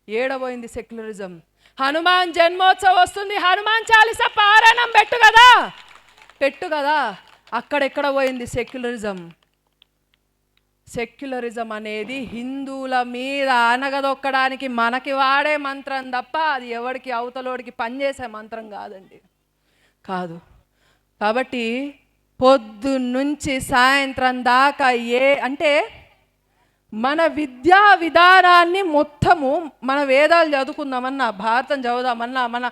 Speaker 1: ఏడబోయింది సెక్యులరిజం? హనుమాన్ జన్మోత్సవం వస్తుంది, హనుమాన్ చాలీసా పారాయణం పెట్టు కదా, అక్కడెక్కడ పోయింది సెక్యులరిజం? సెక్యులరిజం అనేది హిందువుల మీద అనగదొక్కడానికి మనకి వాడే మంత్రం తప్ప అది ఎవడికి అవతలోడికి పనిచేసే మంత్రం కాదండి, కాదు. కాబట్టి పొద్దున్నుంచి సాయంత్రం దాకా అంటే మన విద్యా విధానాన్ని మొత్తము మన వేదాలు చదువుకుందామన్నా, భారతం చదువుదామన్నా, మన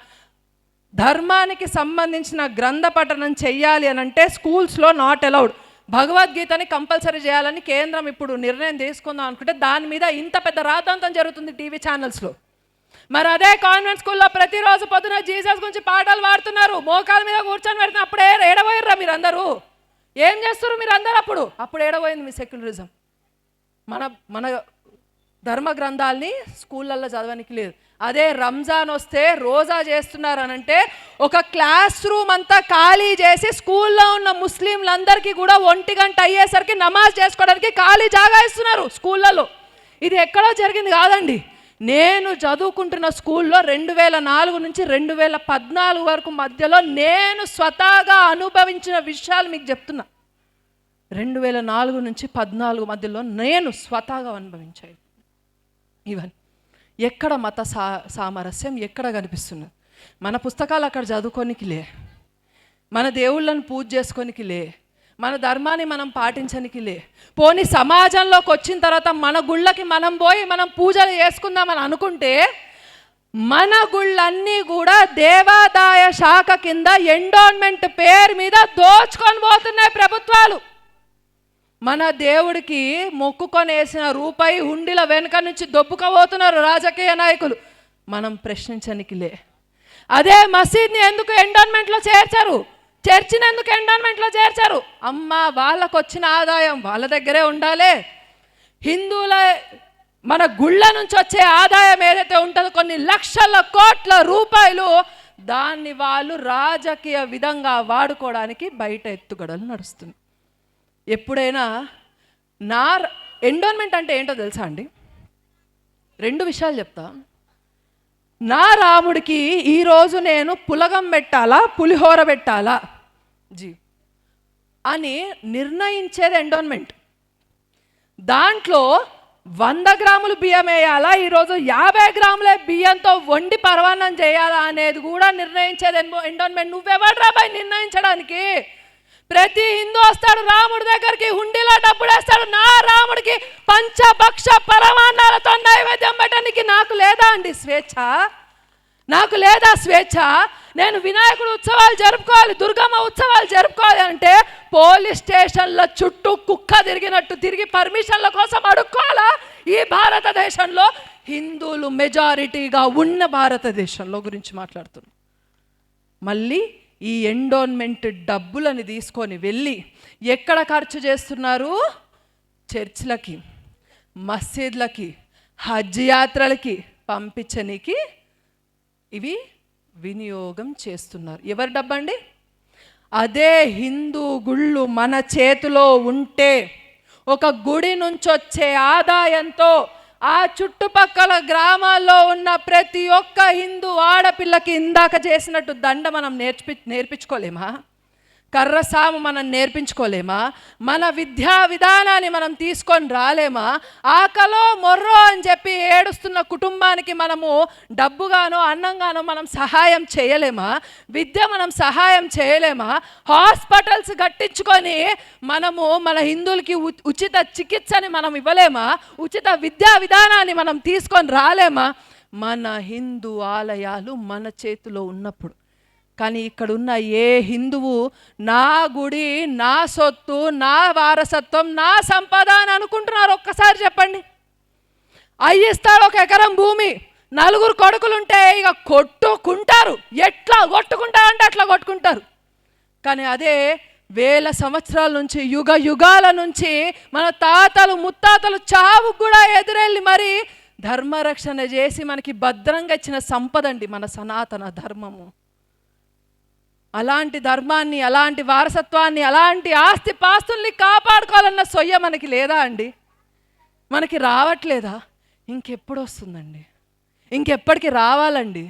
Speaker 1: ధర్మానికి సంబంధించిన గ్రంథ పఠనం చెయ్యాలి అని అంటే స్కూల్స్లో నాట్ అలౌడ్. భగవద్గీతని కంపల్సరీ చేయాలని కేంద్రం ఇప్పుడు నిర్ణయం తీసుకుందాం అనుకుంటే దాని మీద ఇంత పెద్ద రాద్ధాంతం జరుగుతుంది టీవీ ఛానల్స్లో. మరి అదే కాన్వెంట్ స్కూల్లో ప్రతిరోజు పొద్దున జీసస్ గురించి పాటలు పాడుతున్నారు, మోకాల మీద కూర్చొని పెడుతున్నారు. అప్పుడే ఏడబోయిర్రా మీరందరూ? ఏం చేస్తారు మీరందరూ? అప్పుడు ఏడబోయింది మీ సెక్యులరిజం? మన ధర్మ గ్రంథాలని స్కూళ్ళల్లో చదవడానికి లేదు. అదే రంజాన్ వస్తే రోజా చేస్తున్నారనంటే ఒక క్లాస్ రూమ్ అంతా ఖాళీ చేసి స్కూల్లో ఉన్న ముస్లింలందరికీ కూడా 1 గంట అయ్యేసరికి నమాజ్ చేసుకోవడానికి ఖాళీ జాగా ఇస్తున్నారు స్కూళ్ళలో. ఇది ఎక్కడో జరిగింది కాదండి. నేను చదువుకుంటున్న స్కూల్లో 2004 నుంచి 2014 వరకు మధ్యలో నేను స్వతహాగా అనుభవించిన విషయాలు మీకు చెప్తున్నా. 2004 నుంచి 2014 మధ్యలో నేను స్వతహాగా అనుభవించాను ఇవన్నీ. ఎక్కడ మత సామరస్యం ఎక్కడ కనిపిస్తున్నది? మన పుస్తకాలు అక్కడ చదువుకోనికి లే, మన దేవుళ్ళని పూజ చేసుకోనికి లే, మన ధర్మాన్ని మనం పాటించనికి లే. పోనీ సమాజంలోకి వచ్చిన తర్వాత మన గుళ్ళకి మనం పోయి మనం పూజలు చేసుకుందామని అనుకుంటే మన గుళ్ళన్నీ కూడా దేవాదాయ శాఖ కింద ఎండోన్మెంట్ పేరు మీద దోచుకొని పోతున్నాయి ప్రభుత్వాలు. మన దేవుడికి మొక్కుకొని వేసిన రూపాయి హుండీల వెనుక నుంచి దొబ్బుకపోతున్నారు రాజకీయ నాయకులు. మనం ప్రశ్నించనికి లే. అదే మసీద్ని ఎందుకు ఎండోన్మెంట్లో చేర్చారు? చర్చిని ఎందుకు ఎండోన్మెంట్లో చేర్చారు? అమ్మ వాళ్ళకు వచ్చిన ఆదాయం వాళ్ళ దగ్గరే ఉండాలి. హిందువుల మన గుళ్ళ నుంచి వచ్చే ఆదాయం ఏదైతే ఉంటుందో కొన్ని లక్షల కోట్ల రూపాయలు, దాన్ని వాళ్ళు రాజకీయ విధంగా వాడుకోవడానికి బయట ఎత్తుగడలు నడుస్తుంది. ఎప్పుడైనా ఎండోన్మెంట్ అంటే ఏంటో తెలుసా అండి? 2 విషయాలు చెప్తా. నా రాముడికి ఈరోజు నేను పులగం పెట్టాలా పులిహోర పెట్టాలా అని నిర్ణయించేది ఎండోన్మెంట్. దాంట్లో 100 గ్రాములు బియ్యం వేయాలా, ఈరోజు 50 గ్రాముల బియ్యంతో వండి పరవాన్నం చేయాలా అనేది కూడా నిర్ణయించేది ఎండోన్మెంట్. నువ్వెవడ్రా బాయ్ నిర్ణయించడానికి? ప్రతి హిందూ వస్తాడు రాముడి దగ్గరికి, హుండీలో డబ్బులు వేస్తాడు. నా రాముడికి పంచభక్ష పరమాన్నాలతో నైవేద్యం పెట్టడానికి నాకు లేదా అండి స్వేచ్ఛ? నాకు లేదా స్వేచ్ఛ? నేను వినాయకుడు ఉత్సవాలు జరుపుకోవాలి, దుర్గమ్మ ఉత్సవాలు జరుపుకోవాలి అంటే పోలీస్ స్టేషన్ల చుట్టూ కుక్క తిరిగినట్టు తిరిగి పర్మిషన్ల కోసం అడుక్కోవాలా? ఈ భారతదేశంలో హిందువులు మెజారిటీగా ఉన్న భారతదేశంలో గురించి మాట్లాడుతున్నాం. మళ్ళీ ఈ ఎండోన్మెంట్ డబ్బులని తీసుకొని వెళ్ళి ఎక్కడ ఖర్చు చేస్తున్నారు? చర్చ్లకి, మసీద్లకి, హజ్ యాత్రలకి పంపించనీకి ఇవి వినియోగం చేస్తున్నారు. ఎవరి డబ్బండి? అదే హిందూ గుళ్ళు మన చేతిలో ఉంటే ఒక గుడి నుంచి వచ్చే ఆదాయంతో ఆ చుట్టుపక్కల గ్రామాల్లో ఉన్న ప్రతి ఒక్క హిందూ ఆడపిల్లకి ఇందాక చేసినట్టు దండ మనం నేర్పించుకోలేమా? కర్రసాము మనం నేర్పించుకోలేమా? మన విద్యా విధానాన్ని మనం తీసుకొని రాలేమా? ఆకలో మొర్రో అని చెప్పి ఏడుస్తున్న కుటుంబానికి మనము డబ్బుగానో అన్నంగానో మనం సహాయం చేయలేమా? విద్య మనం సహాయం చేయలేమా? హాస్పిటల్స్ కట్టించుకొని మనము మన హిందువులకి ఉచిత చికిత్సని మనం ఇవ్వలేమా? ఉచిత విద్యా విధానాన్ని మనం తీసుకొని రాలేమా? మన హిందూ ఆలయాలు మన చేతిలో ఉన్నప్పుడు. కానీ ఇక్కడున్న ఏ హిందువు నా గుడి, నా సొత్తు, నా వారసత్వం, నా సంపద అని అనుకుంటున్నారు? ఒక్కసారి చెప్పండి. అయ్యిస్తాడు ఒక ఎకరం భూమి, 4 కొడుకులుంటే ఇక కొట్టుకుంటారు. ఎట్లా కొట్టుకుంటారంటే అట్లా కొట్టుకుంటారు. కానీ అదే వేల సంవత్సరాల నుంచి, యుగ యుగాల నుంచి మన తాతలు ముత్తాతలు చావుకు కూడా ఎదురెళ్ళి మరి ధర్మరక్షణ చేసి మనకి భద్రంగా ఇచ్చిన సంపద అండి మన సనాతన ధర్మము. అలాంటి ధర్మాన్ని, అలాంటి వారసత్వాన్ని, అలాంటి ఆస్తి పాస్తుల్ని కాపాడుకోవాలన్న సొయ్య మనకి లేదా అండి? మనకి రావట్లేదా? ఇంకెప్పుడు వస్తుందండి? ఇంకెప్పటికి రావాలండి?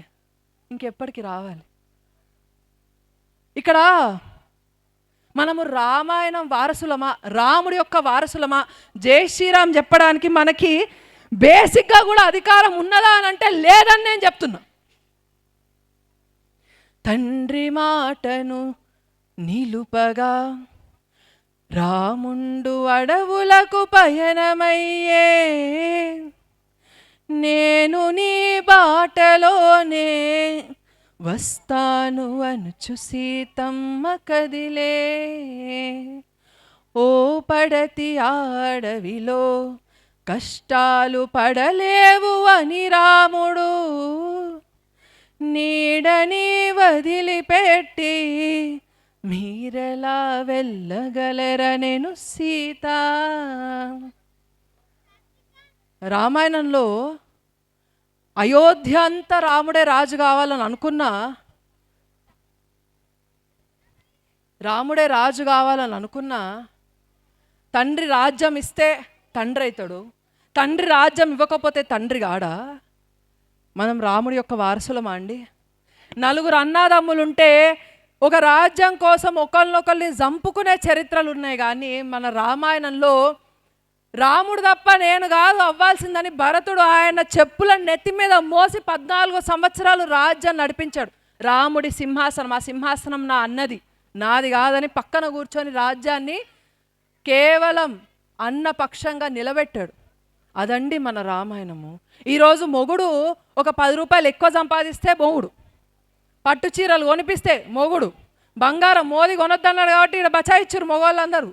Speaker 1: ఇంకెప్పటికి రావాలి? ఇక్కడ మనము రామాయణం వారసులమా, రాముడి యొక్క వారసులమా, జై శ్రీరామ్ చెప్పడానికి మనకి బేసిక్గా కూడా అధికారం ఉన్నదా అని అంటే లేదని నేను చెప్తున్నా. తండ్రి మాటను నిలుపగా రాముండు అడవులకు పయనమయ్యే, నేను నీ బాటలోనే వస్తాను అనుచు సీతమ్మ కదిలే. ఓ పడతి ఆడవిలో కష్టాలు పడలేవు అని రాముడు నీడని వదిలిపెట్టి మీరెలా వెళ్ళగలరనెను సీత. రామాయణంలో అయోధ్య అంతా రాముడే రాజు కావాలని అనుకున్నా, రాముడే రాజు కావాలని అనుకున్నా, తండ్రి రాజ్యం ఇస్తే తండ్రి అవుతాడు, తండ్రి రాజ్యం ఇవ్వకపోతే తండ్రి కాడా? మనం రాముడి యొక్క వారసులమా అండి? 4 అన్నాదమ్ములుంటే ఒక రాజ్యం కోసం ఒకరినొకరిని చంపుకునే చరిత్రలు ఉన్నాయి. కానీ మన రామాయణంలో రాముడు తప్ప నేను కాదు అవ్వాల్సిందని భరతుడు ఆయన చెప్పులను నెత్తి మీద మోసి 14 సంవత్సరాలు రాజ్యం నడిపించాడు. రాముడి సింహాసనం, ఆ సింహాసనం నా అన్నది, నాది కాదని పక్కన కూర్చొని రాజ్యాన్ని కేవలం అన్న పక్షంగా నిలబెట్టాడు. అదండి మన రామాయణము. ఈరోజు మొగుడు ఒక 10 రూపాయలు ఎక్కువ సంపాదిస్తే మొగుడు, పట్టు చీరలు కొనిపిస్తే మొగుడు, బంగారం మోదీ కొనొద్దన్నాడు కాబట్టి ఇక్కడ బచాయిచ్చారు మొగోళ్ళందరూ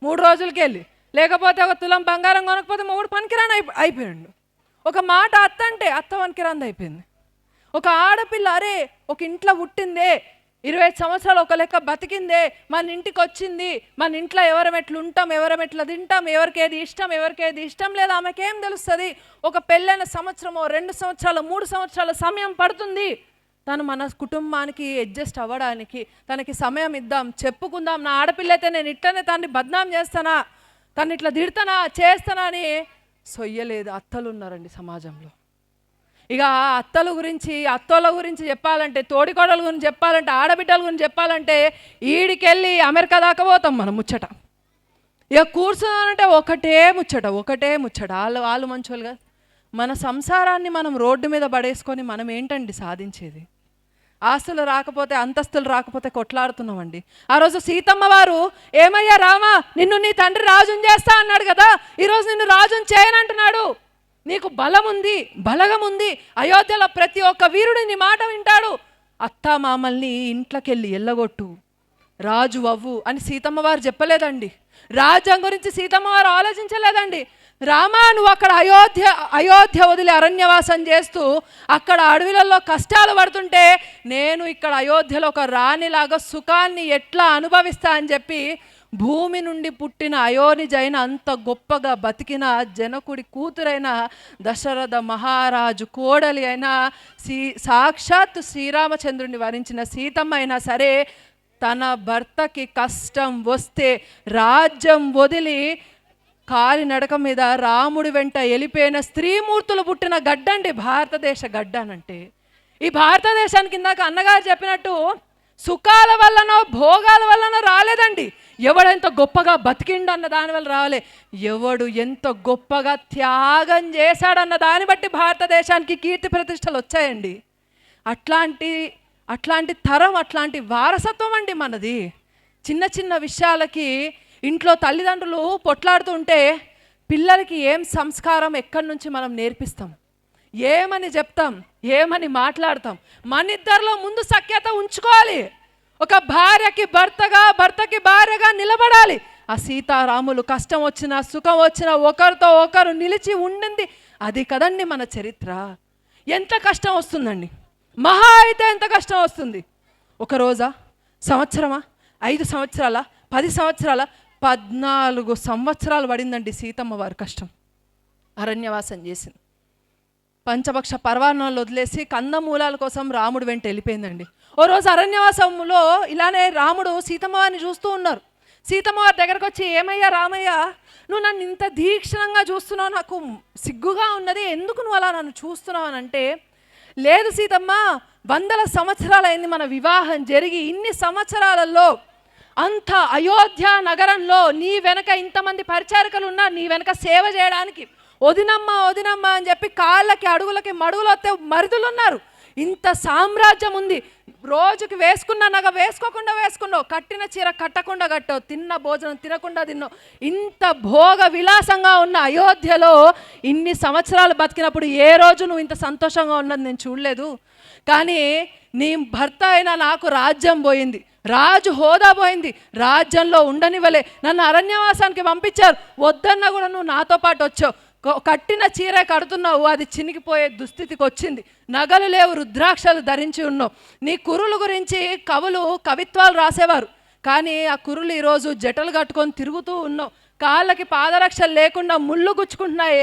Speaker 1: 3 రోజులకి వెళ్ళి. లేకపోతే ఒక తులం బంగారం కొనకపోతే మొగుడు పనికిరాని అయిపోయాడు. ఒక మాట అత్త అంటే అత్త పనికిరాంది అయిపోయింది. ఒక ఆడపిల్ల అరే ఒక ఇంట్లో పుట్టిందే, 25 సంవత్సరాలు ఒక లెక్క బతికిందే, మన ఇంటికి వచ్చింది, మన ఇంట్లో ఎవరం ఎట్లా ఉంటాం, ఎవరం ఎట్లా తింటాం, ఎవరికేది ఇష్టం, ఎవరికేది ఇష్టం లేదు ఆమెకేం తెలుస్తుంది? ఒక పెళ్ళైన సంవత్సరమో 2 సంవత్సరాలు 3 సంవత్సరాల సమయం పడుతుంది తను మన కుటుంబానికి అడ్జస్ట్ అవ్వడానికి. తనకి సమయం ఇద్దాం, చెప్పుకుందాం. నా ఆడపిల్ల అయితే నేను ఇట్లనే తనని బద్నాం చేస్తానా, తను ఇట్లా తిడతానా చేస్తానా అని సొయ్యలేదు. అత్తలు ఉన్నారండి సమాజంలో. ఇక అత్తల గురించి, అత్తోళ్ళ గురించి చెప్పాలంటే, తోడికోడల గురించి చెప్పాలంటే, ఆడబిడ్డల గురించి చెప్పాలంటే ఈడికెళ్ళి అమెరికా దాకా పోతాం మనం ముచ్చట. ఇక కూర్చున్నానంటే ఒకటే ముచ్చట. వాళ్ళు మంచోళ్ళుగా. మన సంసారాన్ని మనం రోడ్డు మీద పడేసుకొని మనం ఏంటండి సాధించేది? ఆస్తులు రాకపోతే, అంతస్తులు రాకపోతే కొట్లాడుతున్నామండి. ఆ రోజు సీతమ్మ వారు ఏమయ్యా రామా, నిన్ను నీ తండ్రి రాజుని చేస్తా అన్నాడు కదా, ఈరోజు నిన్ను రాజుని చేయనంటున్నాడు. నీకు బలగం ఉంది. అయోధ్యలో ప్రతి ఒక్క వీరుడు నీ మాట వింటాడు. అత్తా మామల్ని ఇంట్లోకెళ్ళి ఎల్లగొట్టు, రాజు అవ్వు అని సీతమ్మ వారు చెప్పలేదండి. రాజ్యం గురించి సీతమ్మ వారు ఆలోచించలేదండి. రామా నువ్వు అక్కడ అయోధ్య వదిలి అరణ్యవాసం చేస్తూ అక్కడ అడవిలలో కష్టాలు పడుతుంటే నేను ఇక్కడ అయోధ్యలో ఒక రాణిలాగా సుఖాన్ని ఎట్లా అనుభవిస్తా అని చెప్పి భూమి నుండి పుట్టిన అయోనిజైన అంత గొప్పగా బతికిన జనకుడి కూతురైన దశరథ మహారాజు కోడలి అయిన సాక్షాత్ శ్రీరామచంద్రుని వరించిన సీతమ్మ అయినా సరే తన భర్తకి కష్టం వస్తే రాజ్యం వదిలి కాలినడక మీద రాముడి వెంట వెళ్ళిపోయిన స్త్రీమూర్తులు పుట్టిన గడ్డండి భారతదేశ గడ్డ అనంటే. ఈ భారతదేశానికి ఇందాక అన్నగారు చెప్పినట్టు సుఖాల వల్లనో భోగాల వల్లనో రాలేదండి. ఎవడు ఎంత గొప్పగా బతికిండు అన్న దాని వల్ల రాలే, ఎవడు ఎంత గొప్పగా త్యాగం చేశాడన్న దాన్ని బట్టి భారతదేశానికి కీర్తి ప్రతిష్టలు వచ్చాయండి. అట్లాంటి తరం, అట్లాంటి వారసత్వం అండి మనది. చిన్న చిన్న విషయాలకి ఇంట్లో తల్లిదండ్రులు పొట్లాడుతుంటే పిల్లలకి ఏం సంస్కారం ఎక్కడి నుంచి మనం నేర్పిస్తాం, ఏమని చెప్తాం, ఏమని మాట్లాడతాం? మన ఇద్దరిలో ముందు సఖ్యత ఉంచుకోవాలి. ఒక భార్యకి భర్తగా, భర్తకి భార్యగా నిలబడాలి. ఆ సీతారాములు కష్టం వచ్చినా సుఖం వచ్చినా ఒకరితో ఒకరు నిలిచి ఉండింది అది కదండి మన చరిత్ర. ఎంత కష్టం వస్తుందండి, మహా అయితే ఎంత కష్టం వస్తుంది? ఒక రోజా, సంవత్సరమా, 5 సంవత్సరాల, 10 సంవత్సరాల, 14 సంవత్సరాలు పడిందండి సీతమ్మ వారి కష్టం. అరణ్యవాసం చేసింది. పంచపక్ష పర్వాణాలు వదిలేసి కందమూలాల కోసం రాముడు వెంట వెళ్ళిపోయిందండి. ఓ రోజు అరణ్యవాసంలో ఇలానే రాముడు సీతమ్మ వారిని చూస్తూ ఉన్నారు. సీతమ్మ వారి దగ్గరకు వచ్చి, ఏమయ్యా రామయ్య, నువ్వు నన్ను ఇంత తీక్షణంగా చూస్తున్నావు, నాకు సిగ్గుగా ఉన్నది, ఎందుకు నువ్వు అలా నన్ను చూస్తున్నావు అని అంటే, లేదు సీతమ్మ, 100 సంవత్సరాలైంది మన వివాహం జరిగి, ఇన్ని సంవత్సరాలలో అంత అయోధ్య నగరంలో నీ వెనక ఇంతమంది పరిచారికలు ఉన్నారు, నీ వెనక సేవ చేయడానికి. వదినమ్మ వదినమ్మ అని చెప్పి కాళ్ళకి అడుగులకి మడుగులు వస్తే మరుదులు ఉన్నారు. ఇంత సామ్రాజ్యం ఉంది. రోజుకి వేసుకున్న నగ వేసుకోకుండా వేసుకున్నావు, కట్టిన చీర కట్టకుండా కట్టావు, తిన్న భోజనం తినకుండా తిన్నావు. ఇంత భోగ విలాసంగా ఉన్న అయోధ్యలో ఇన్ని సంవత్సరాలు బతికినప్పుడు ఏ రోజు నువ్వు ఇంత సంతోషంగా ఉన్నది నేను చూడలేదు. కానీ నీ భర్త అయినా నాకు రాజ్యం పోయింది, రాజు హోదా పోయింది, రాజ్యంలో ఉండనివ్వలే, నన్ను అరణ్యవాసానికి పంపించారు, వద్దన్నా కూడా నువ్వు నాతో పాటు వచ్చావు. కట్టిన చీర కడుతున్నావు, అది చినిగిపోయే దుస్థితికి వచ్చింది. నగలు లేవు, రుద్రాక్షలు ధరించి ఉన్నావు. నీ కురుల గురించి కవులు కవిత్వాలు రాసేవారు, కానీ ఆ కురులు ఈరోజు జటలు కట్టుకొని తిరుగుతూ ఉన్నావు. కాళ్ళకి పాదరక్షలు లేకుండా ముళ్ళు గుచ్చుకుంటున్నాయి,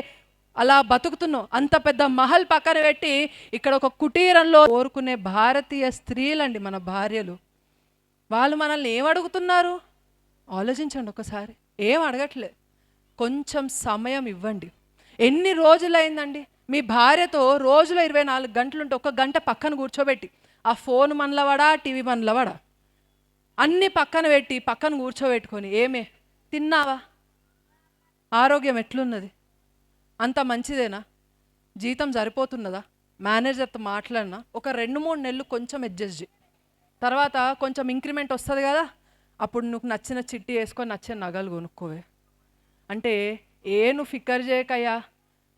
Speaker 1: అలా బతుకుతున్నావు. అంత పెద్ద మహల్ పక్కన పెట్టి ఇక్కడ ఒక కుటీరంలో కోరుకునే భారతీయ స్త్రీలండి మన భార్యలు. వాళ్ళు మనల్ని ఏం అడుగుతున్నారు ఆలోచించండి ఒకసారి. ఏం అడగట్లే, కొంచెం సమయం ఇవ్వండి. ఎన్ని రోజులైందండి మీ భార్యతో రోజులో 24 గంటలుంటే 1 గంట పక్కన కూర్చోబెట్టి, ఆ ఫోన్ మనలవాడా, టీవీ మనలవాడా, అన్నీ పక్కన పెట్టి పక్కన కూర్చోబెట్టుకొని, ఏమే తిన్నావా, ఆరోగ్యం ఎట్లున్నది, అంత మంచిదేనా, జీతం సరిపోతున్నదా, మేనేజర్తో మాట్లాడినా, ఒక 2-3 నెలలు కొంచెం అడ్జస్ట్ చేయి, తర్వాత కొంచెం ఇంక్రిమెంట్ వస్తుంది కదా, అప్పుడు నువ్వు నచ్చిన చిట్టి వేసుకొని నచ్చిన నగలు కొనుక్కోవే అంటే, నువ్వు ఫిక్కర్ చేయకయ్యా,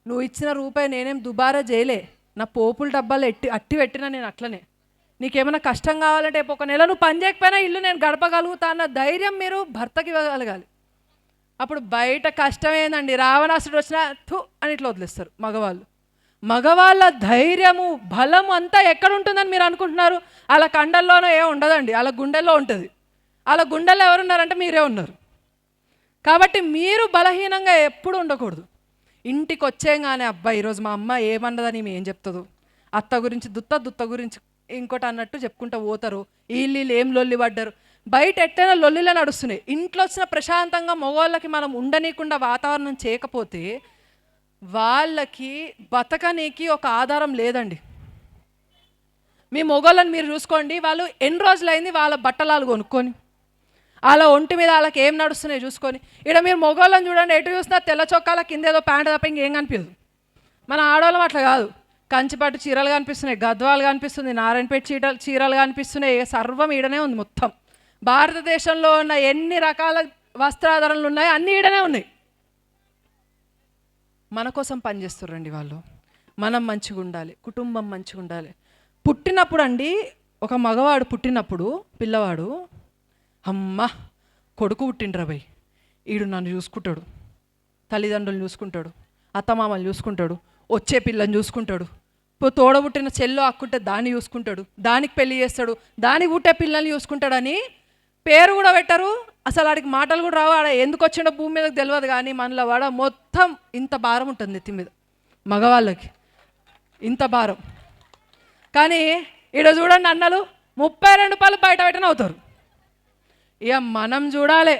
Speaker 1: నువ్వు ఇచ్చిన రూపాయి నేనేం దుబారా చేయలే, నా పోపుల డబ్బాలు అట్టి పెట్టినా నేను అట్లనే. నీకేమైనా కష్టం కావాలంటే 1 నెల నువ్వు పని చేయకపోయినా ఇల్లు నేను గడపగలుగుతా అన్న ధైర్యం మీరు భర్తకి ఇవ్వగలగాలి. అప్పుడు బయట కష్టమేందండి, రావణాసుడు వచ్చినా థు అని ఇట్లా వదిలేస్తారు మగవాళ్ళు. మగవాళ్ళ ధైర్యము బలము అంతా ఎక్కడ ఉంటుందని మీరు అనుకుంటున్నారు? అలా కండల్లోనో ఉండదండి, అలా గుండెల్లో ఉంటుంది. అలా గుండెల్లో ఎవరున్నారంటే మీరే ఉన్నారు. కాబట్టి మీరు బలహీనంగా ఎప్పుడు ఉండకూడదు. ఇంటికి వచ్చేగానే అబ్బాయి ఈరోజు మా అమ్మ ఏమన్నదని ఏం చెప్తుందో, అత్త గురించి దుత్త గురించి ఇంకోటి అన్నట్టు చెప్పుకుంటూ పోతారు. వీళ్ళు ఏం లొల్లి పడ్డారు, బయట ఎట్టైనా లొల్లిలో నడుస్తున్నాయి. ఇంట్లో వచ్చిన ప్రశాంతంగా మగవాళ్ళకి మనం ఉండనీయకుండా వాతావరణం చేయకపోతే వాళ్ళకి బతకనీకి ఒక ఆధారం లేదండి. మీ మగవాళ్ళని మీరు చూసుకోండి, వాళ్ళు ఎన్ని రోజులైంది వాళ్ళ బట్టలాలు కొనుక్కొని, వాళ్ళ ఒంటి మీద వాళ్ళకి ఏం నడుస్తున్నాయి చూసుకొని. ఇక్కడ మీరు మగవాళ్ళని చూడండి, ఎటు చూసినా తెల్ల చొక్కాల కింద ఏదో ప్యాంట్ తప్ప ఇంకేం కనిపించదు. మన ఆడవాళ్ళం అట్లా కాదు, కంచిపట్టు చీరలు కనిపిస్తున్నాయి, గద్వాలు కనిపిస్తుంది, నారాయణపేట చీరలు కనిపిస్తున్నాయి, సర్వం ఈడనే ఉంది. మొత్తం భారతదేశంలో ఉన్న ఎన్ని రకాల వస్త్రాధారణలు ఉన్నాయో అన్నీ ఈడనే ఉన్నాయి. మన కోసం పనిచేస్తారండి వాళ్ళు. మనం మంచిగా ఉండాలి, కుటుంబం మంచిగా ఉండాలి. పుట్టినప్పుడు అండి, ఒక మగవాడు పుట్టినప్పుడు పిల్లవాడు, అమ్మ కొడుకు పుట్టిండ్రా భయ్, ఈడు నన్ను చూసుకుంటాడు, తల్లిదండ్రులు చూసుకుంటాడు, అత్తమామలు చూసుకుంటాడు, వచ్చే పిల్లని చూసుకుంటాడు, తోడబుట్టిన చెల్లో అక్కుంటే దాన్ని చూసుకుంటాడు, దానికి పెళ్లి చేస్తాడు, దానికి పుట్టే పిల్లల్ని చూసుకుంటాడని పేరు కూడా పెట్టరు, అసలు ఆడికి మాటలు కూడా రావు. ఆడ ఎందుకు వచ్చిండో భూమి మీదకి తెలియదు. కానీ మనలో వాడ మొత్తం ఇంత భారం ఉంటుంది నెత్తి మీద, మగవాళ్ళకి ఇంత భారం. కానీ ఈడ చూడండి అన్నలు 32 రూపాయలు బయట పెట్టని అవుతారు. ఇక మనం చూడాలి,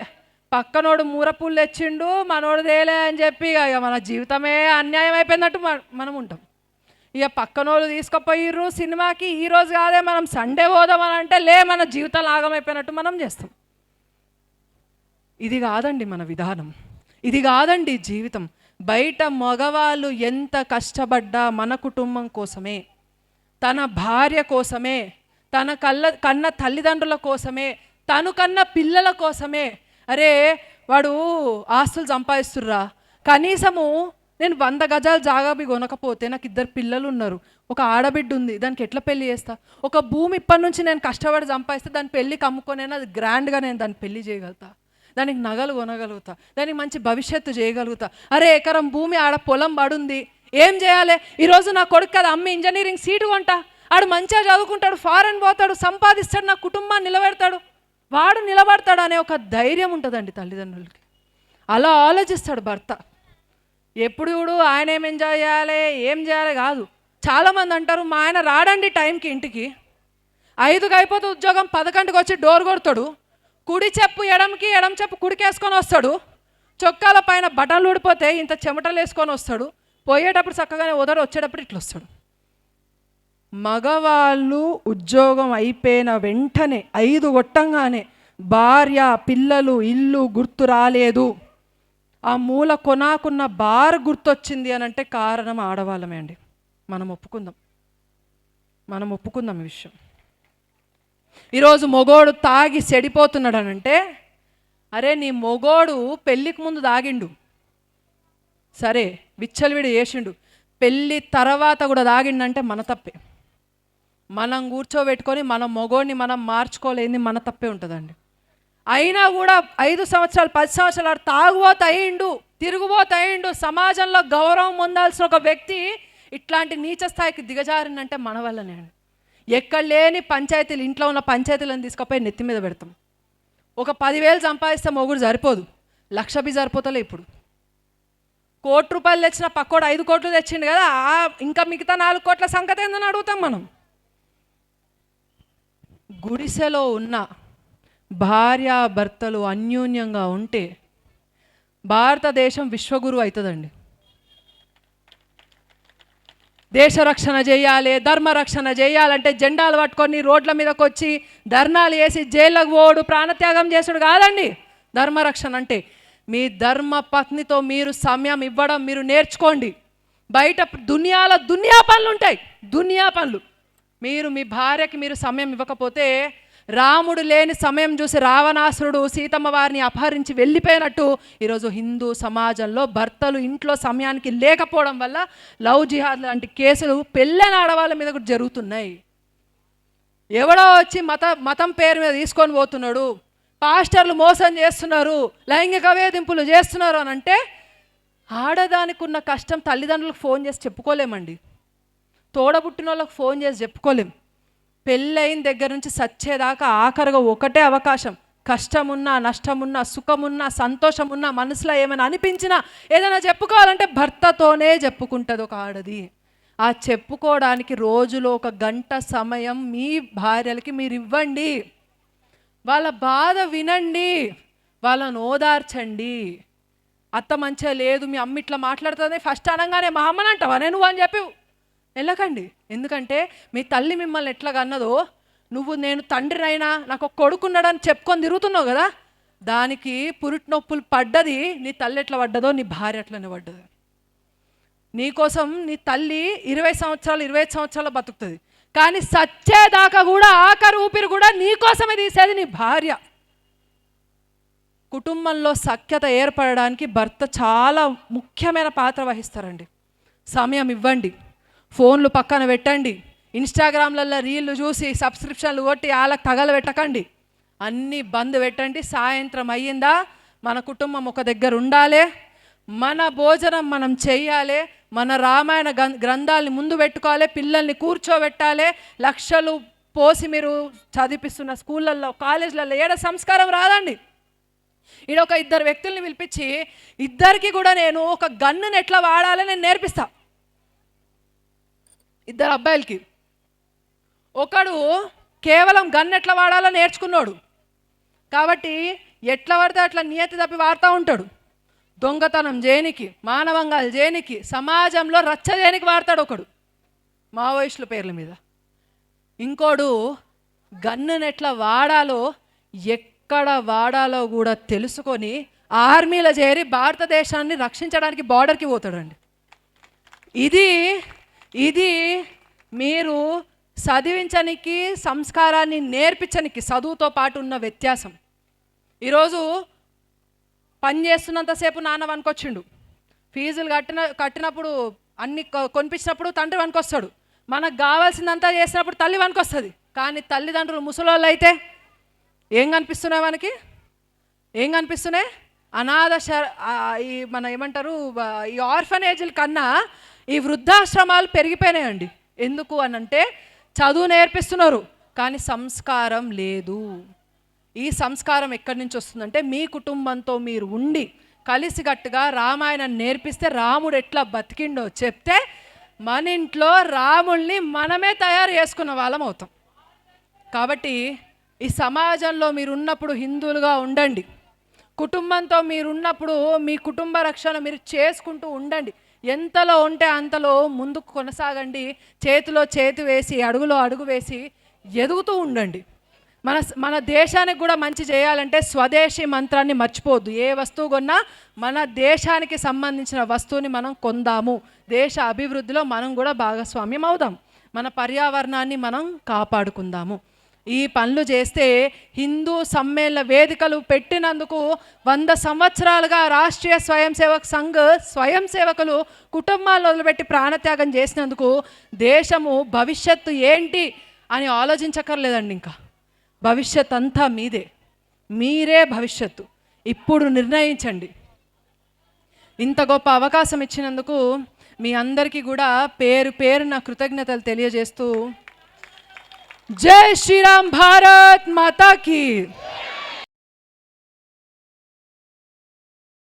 Speaker 1: పక్కనోడు మూరపూలు తెచ్చిండు మనోడు తేలే అని చెప్పి ఇక మన జీవితమే అన్యాయం అయిపోయినట్టు మనం ఉంటాం. ఇక పక్కనోళ్ళు తీసుకుపోయిర్రు సినిమాకి, ఈరోజు కాదే మనం సండే పోదామని అంటే మన జీవితం ఆగమైపోయినట్టు మనం చేస్తాం. ఇది కాదండి మన విధానం, ఇది కాదండి జీవితం. బయట మగవాళ్ళు ఎంత కష్టపడ్డా మన కుటుంబం కోసమే, తన భార్య కోసమే, తన కన్న తల్లిదండ్రుల కోసమే, తను కన్న పిల్లల కోసమే. అరే వాడు ఆస్తులు సంపాదిస్తుర్రా, కనీసము నేను 100 గజాలు జాగాబి కొనకపోతే నాకు 2 పిల్లలు ఉన్నారు, ఒక ఆడబిడ్డ ఉంది, దానికి ఎట్లా పెళ్లి చేస్తా? ఒక భూమి ఇప్పటి నుంచి నేను కష్టపడి సంపాదిస్తే దాని పెళ్ళికి అమ్ముకొనైనా అది గ్రాండ్గా నేను దాన్ని పెళ్లి చేయగలుగుతా, దానికి నగలు కొనగలుగుతా, దానికి మంచి భవిష్యత్తు చేయగలుగుతా. అరే ఎకరం భూమి ఆడ పొలం పడుంది, ఏం చేయాలి? ఈరోజు నా కొడుకు కదా అమ్మి ఇంజనీరింగ్ సీటు కొంటా, ఆడు మంచిగా చదువుకుంటాడు, ఫారెన్ పోతాడు, సంపాదిస్తాడు, నా కుటుంబాన్ని నిలబెడతాడు, వాడు నిలబడతాడు అనే ఒక ధైర్యం ఉంటుందండి తల్లిదండ్రులకి. అలా ఆలోచిస్తాడు భర్త. ఎప్పుడు చూడు ఆయన ఏం ఎంజాయ్ చేయాలి, ఏం చేయాలి కాదు. చాలామంది అంటారు మా ఆయన రాడండి టైంకి ఇంటికి, 5కి అయిపోతే ఉద్యోగం, 11కి వచ్చి డోర్ కొడతాడు, కుడి చెప్పు ఎడంకి, ఎడం చెప్పు కుడికి వేసుకొని వస్తాడు, చొక్కాల పైన బటన్లు ఊడిపోతే ఇంత చెమటలు వేసుకొని వస్తాడు, పోయేటప్పుడు చక్కగానే వదరు, వచ్చేటప్పుడు ఇట్లా వస్తాడు. మగవాళ్ళు ఉద్యోగం అయిపోయిన వెంటనే 5 కొట్టంగానే భార్య పిల్లలు ఇల్లు గుర్తు రాలేదు, ఆ మూల కొనాకున్న బార్ గుర్తొచ్చింది అని అంటే కారణం ఆడవాళ్ళమే అండి. మనం ఒప్పుకుందాం ఈ విషయం. ఈరోజు మొగోడు తాగి చెడిపోతున్నాడు అనంటే, అరే నీ మొగోడు పెళ్ళికి ముందు తాగిండు సరే, విచ్చలవిడి చేసిండు, పెళ్ళి తర్వాత కూడా తాగిండంటే మన తప్పే. మనం కూర్చోబెట్టుకొని మన మొగోడిని మనం మార్చుకోలేని మన తప్పే ఉంటుందండి. అయినా కూడా 5 సంవత్సరాలు 10 సంవత్సరాలు తాగుబోతు అయ్యిండు, తిరుగుబోతు అయ్యిండు, సమాజంలో గౌరవం పొందాల్సిన ఒక వ్యక్తి ఇట్లాంటి నీచ స్థాయికి దిగజారిందంటే మన వల్లనే అండి. ఎక్కడ లేని పంచాయతీలు, ఇంట్లో ఉన్న పంచాయతీలను తీసుకుపోయి నెత్తి మీద పెడతాం. ఒక 10,000 సంపాదిస్తే మొగుడు సరిపోదు, 1,00,000 సరిపోతలే. ఇప్పుడు 1 కోటి రూపాయలు తెచ్చిన పక్కోడు 5 కోట్లు తెచ్చిండు కదా, ఇంకా మిగతా 4 కోట్ల సంగతి ఏందని అడుగుతాం మనం. గుడిసెలో ఉన్న భార్యాభర్తలు అన్యోన్యంగా ఉంటే భారతదేశం విశ్వగురు అవుతుందండి. దేశ రక్షణ చేయాలి, ధర్మ రక్షణ చేయాలంటే జెండాలు పట్టుకొని రోడ్ల మీదకి వచ్చి ధర్నాలు వేసి జైళ్ళకు పోడు, ప్రాణత్యాగం చేసుడు కాదండి ధర్మరక్షణ అంటే. మీ ధర్మ పత్నితో మీరు సమయం ఇవ్వడం మీరు నేర్చుకోండి. బయట దునియా పనులు ఉంటాయి, దునియా పనులు. మీరు మీ భార్యకి మీరు సమయం ఇవ్వకపోతే రాముడు లేని సమయం చూసి రావణాసురుడు సీతమ్మ వారిని అపహరించి వెళ్ళిపోయినట్టు ఈరోజు హిందూ సమాజంలో భర్తలు ఇంట్లో సమయానికి లేకపోవడం వల్ల లవ్ జిహాద్ లాంటి కేసులు పెళ్ళైన ఆడవాళ్ళ మీద కూడా జరుగుతున్నాయి. ఎవడో వచ్చి మతం పేరు మీద తీసుకొని పోతున్నాడు, పాస్టర్లు మోసం చేస్తున్నారు, లైంగిక వేధింపులు చేస్తున్నారు అని అంటే ఆడదానికి ఉన్న కష్టం తల్లిదండ్రులకు ఫోన్ చేసి చెప్పుకోలేమండి, తోడబుట్టిన వాళ్ళకి ఫోన్ చేసి చెప్పుకోలేం. పెళ్ళైన దగ్గర నుంచి సచ్చేదాకా ఆఖరిగా ఒకటే అవకాశం, కష్టమున్నా నష్టమున్నా సుఖమున్నా సంతోషమున్నా మనసులో ఏమైనా అనిపించినా ఏదైనా చెప్పుకోవాలంటే భర్తతోనే చెప్పుకుంటుంది ఒక ఆడది. ఆ చెప్పుకోవడానికి రోజులో 1 గంట సమయం మీ భార్యలకి మీరు ఇవ్వండి. వాళ్ళ బాధ వినండి, వాళ్ళను ఓదార్చండి. అత్త మంచిగా లేదు, మీ అమ్మ ఇట్లా మాట్లాడుతుంది, ఫస్ట్ అనగానే మా అమ్మని అంటావా నేను అని చెప్పి వెళ్ళకండి. ఎందుకంటే మీ తల్లి మిమ్మల్ని ఎట్లాగా అన్నదో, నేను తండ్రినైనా నాకు ఒక కొడుకున్నాడని చెప్పుకొని తిరుగుతున్నావు కదా, దానికి పురిటి నొప్పులు పడ్డది నీ తల్లి ఎట్లా పడ్డదో నీ భార్య అట్లనే పడ్డది. నీకోసం నీ తల్లి 20 సంవత్సరాలు 25 సంవత్సరాలు బతుకుతుంది, కానీ సచ్చేదాకా కూడా ఆఖరి ఊపిరి కూడా నీకోసమే తీసేది నీ భార్య. కుటుంబంలో సఖ్యత ఏర్పడడానికి భర్త చాలా ముఖ్యమైన పాత్ర వహిస్తారండి. సమయం ఇవ్వండి, ఫోన్లు పక్కన పెట్టండి, ఇన్స్టాగ్రామ్లలో రీళ్లు చూసి సబ్స్క్రిప్షన్లు కొట్టి వాళ్ళకి తగలబెట్టకండి, అన్నీ బంద్ పెట్టండి. సాయంత్రం అయ్యిందా మన కుటుంబం ఒక దగ్గర ఉండాలి, మన భోజనం మనం చెయ్యాలి, మన రామాయణ గ్రంథాలని ముందు పెట్టుకోవాలి, పిల్లల్ని కూర్చోబెట్టాలి, లక్షలు పోసి మీరు చదివిస్తున్న స్కూళ్ళల్లో కాలేజీలలో ఏడ సంస్కారం రాదండి. ఈడ ఒక ఇద్దరు వ్యక్తుల్ని పిలిపించి ఇద్దరికి కూడా నేను ఒక గన్నుని ఎట్లా వాడాలో నేను నేర్పిస్తా. ఇద్దరు అబ్బాయిలకి ఒకడు కేవలం గన్ ఎట్లా వాడాలో నేర్చుకున్నాడు కాబట్టి ఎట్లా పడితే అట్లా నియతి తప్పి వాడుతూ ఉంటాడు. దొంగతనం చేయనికి, మానవంగాలు చేయనికి, సమాజంలో రచ్చ చేయనికి వాడతాడు ఒకడు మావోయిస్టుల పేర్ల మీద. ఇంకోడు గన్నుని ఎట్లా వాడాలో ఎక్కడ వాడాలో కూడా తెలుసుకొని ఆర్మీలో చేరి భారతదేశాన్ని రక్షించడానికి బార్డర్కి పోతాడండి. ఇది మీరు చదివించనికి, సంస్కారాన్ని నేర్పించనికి చదువుతో పాటు ఉన్న వ్యత్యాసం. ఈరోజు పని చేస్తున్నంతసేపు నాన్న వనుకొచ్చిండు, ఫీజులు కట్టినప్పుడు అన్ని కొనిపించినప్పుడు తండ్రి వనుకొస్తాడు, మనకు కావాల్సిందంతా చేసినప్పుడు తల్లి వనుకొస్తుంది. కానీ తల్లిదండ్రులు ముసలోళ్ళు అయితే ఏం కనిపిస్తున్నాయి మనకి? ఏం కనిపిస్తున్నాయి? అనాథ ఈ మన ఏమంటారు ఈ ఆర్ఫనేజ్ల కన్నా ఈ వృద్ధాశ్రమాలు పెరిగిపోయినాయండి. ఎందుకు అనంటే చదువు నేర్పిస్తున్నారు కానీ సంస్కారం లేదు. ఈ సంస్కారం ఎక్కడి నుంచి వస్తుందంటే మీ కుటుంబంతో మీరు ఉండి కలిసికట్టుగా రామాయణం నేర్పిస్తే రాముడు ఎట్లా బతికిండో చెప్తే మన ఇంట్లో రాముల్ని మనమే తయారు చేసుకున్న వాళ్ళం అవుతాం. కాబట్టి ఈ సమాజంలో మీరు ఉన్నప్పుడు హిందువులుగా ఉండండి, కుటుంబంతో మీరున్నప్పుడు మీ కుటుంబ రక్షణ మీరు చేసుకుంటూ ఉండండి. ఎంతలో ఉంటే అంతలో ముందుకు కొనసాగండి, చేతిలో చేతి వేసి అడుగులో అడుగు వేసి ఎదుగుతూ ఉండండి. మన దేశానికి కూడా మంచి చేయాలంటే స్వదేశీ మంత్రాన్ని మర్చిపోవద్దు. ఏ వస్తువు కొన్నా మన దేశానికి సంబంధించిన వస్తువుని మనం కొందాము, దేశ అభివృద్ధిలో మనం కూడా భాగస్వామ్యం అవుదాం, మన పర్యావరణాన్ని మనం కాపాడుకుందాము. ఈ పనులు చేస్తే హిందూ సమ్మేళన వేదికలు పెట్టినందుకు 100 సంవత్సరాలుగా రాష్ట్రీయ స్వయం సేవక్ సంఘ్ స్వయం సేవకులు కుటుంబాలను వదిలిపెట్టి ప్రాణత్యాగం చేసినందుకు దేశము భవిష్యత్తు ఏంటి అని ఆలోచించక్కర్లేదండి. ఇంకా భవిష్యత్ అంతా మీదే, మీరే భవిష్యత్తు. ఇప్పుడు నిర్ణయించండి. ఇంత గొప్ప అవకాశం ఇచ్చినందుకు మీ అందరికీ కూడా పేరు పేరున కృతజ్ఞతలు తెలియజేస్తూ జై శ్రీరామ్, భారత్ మాతా కీ.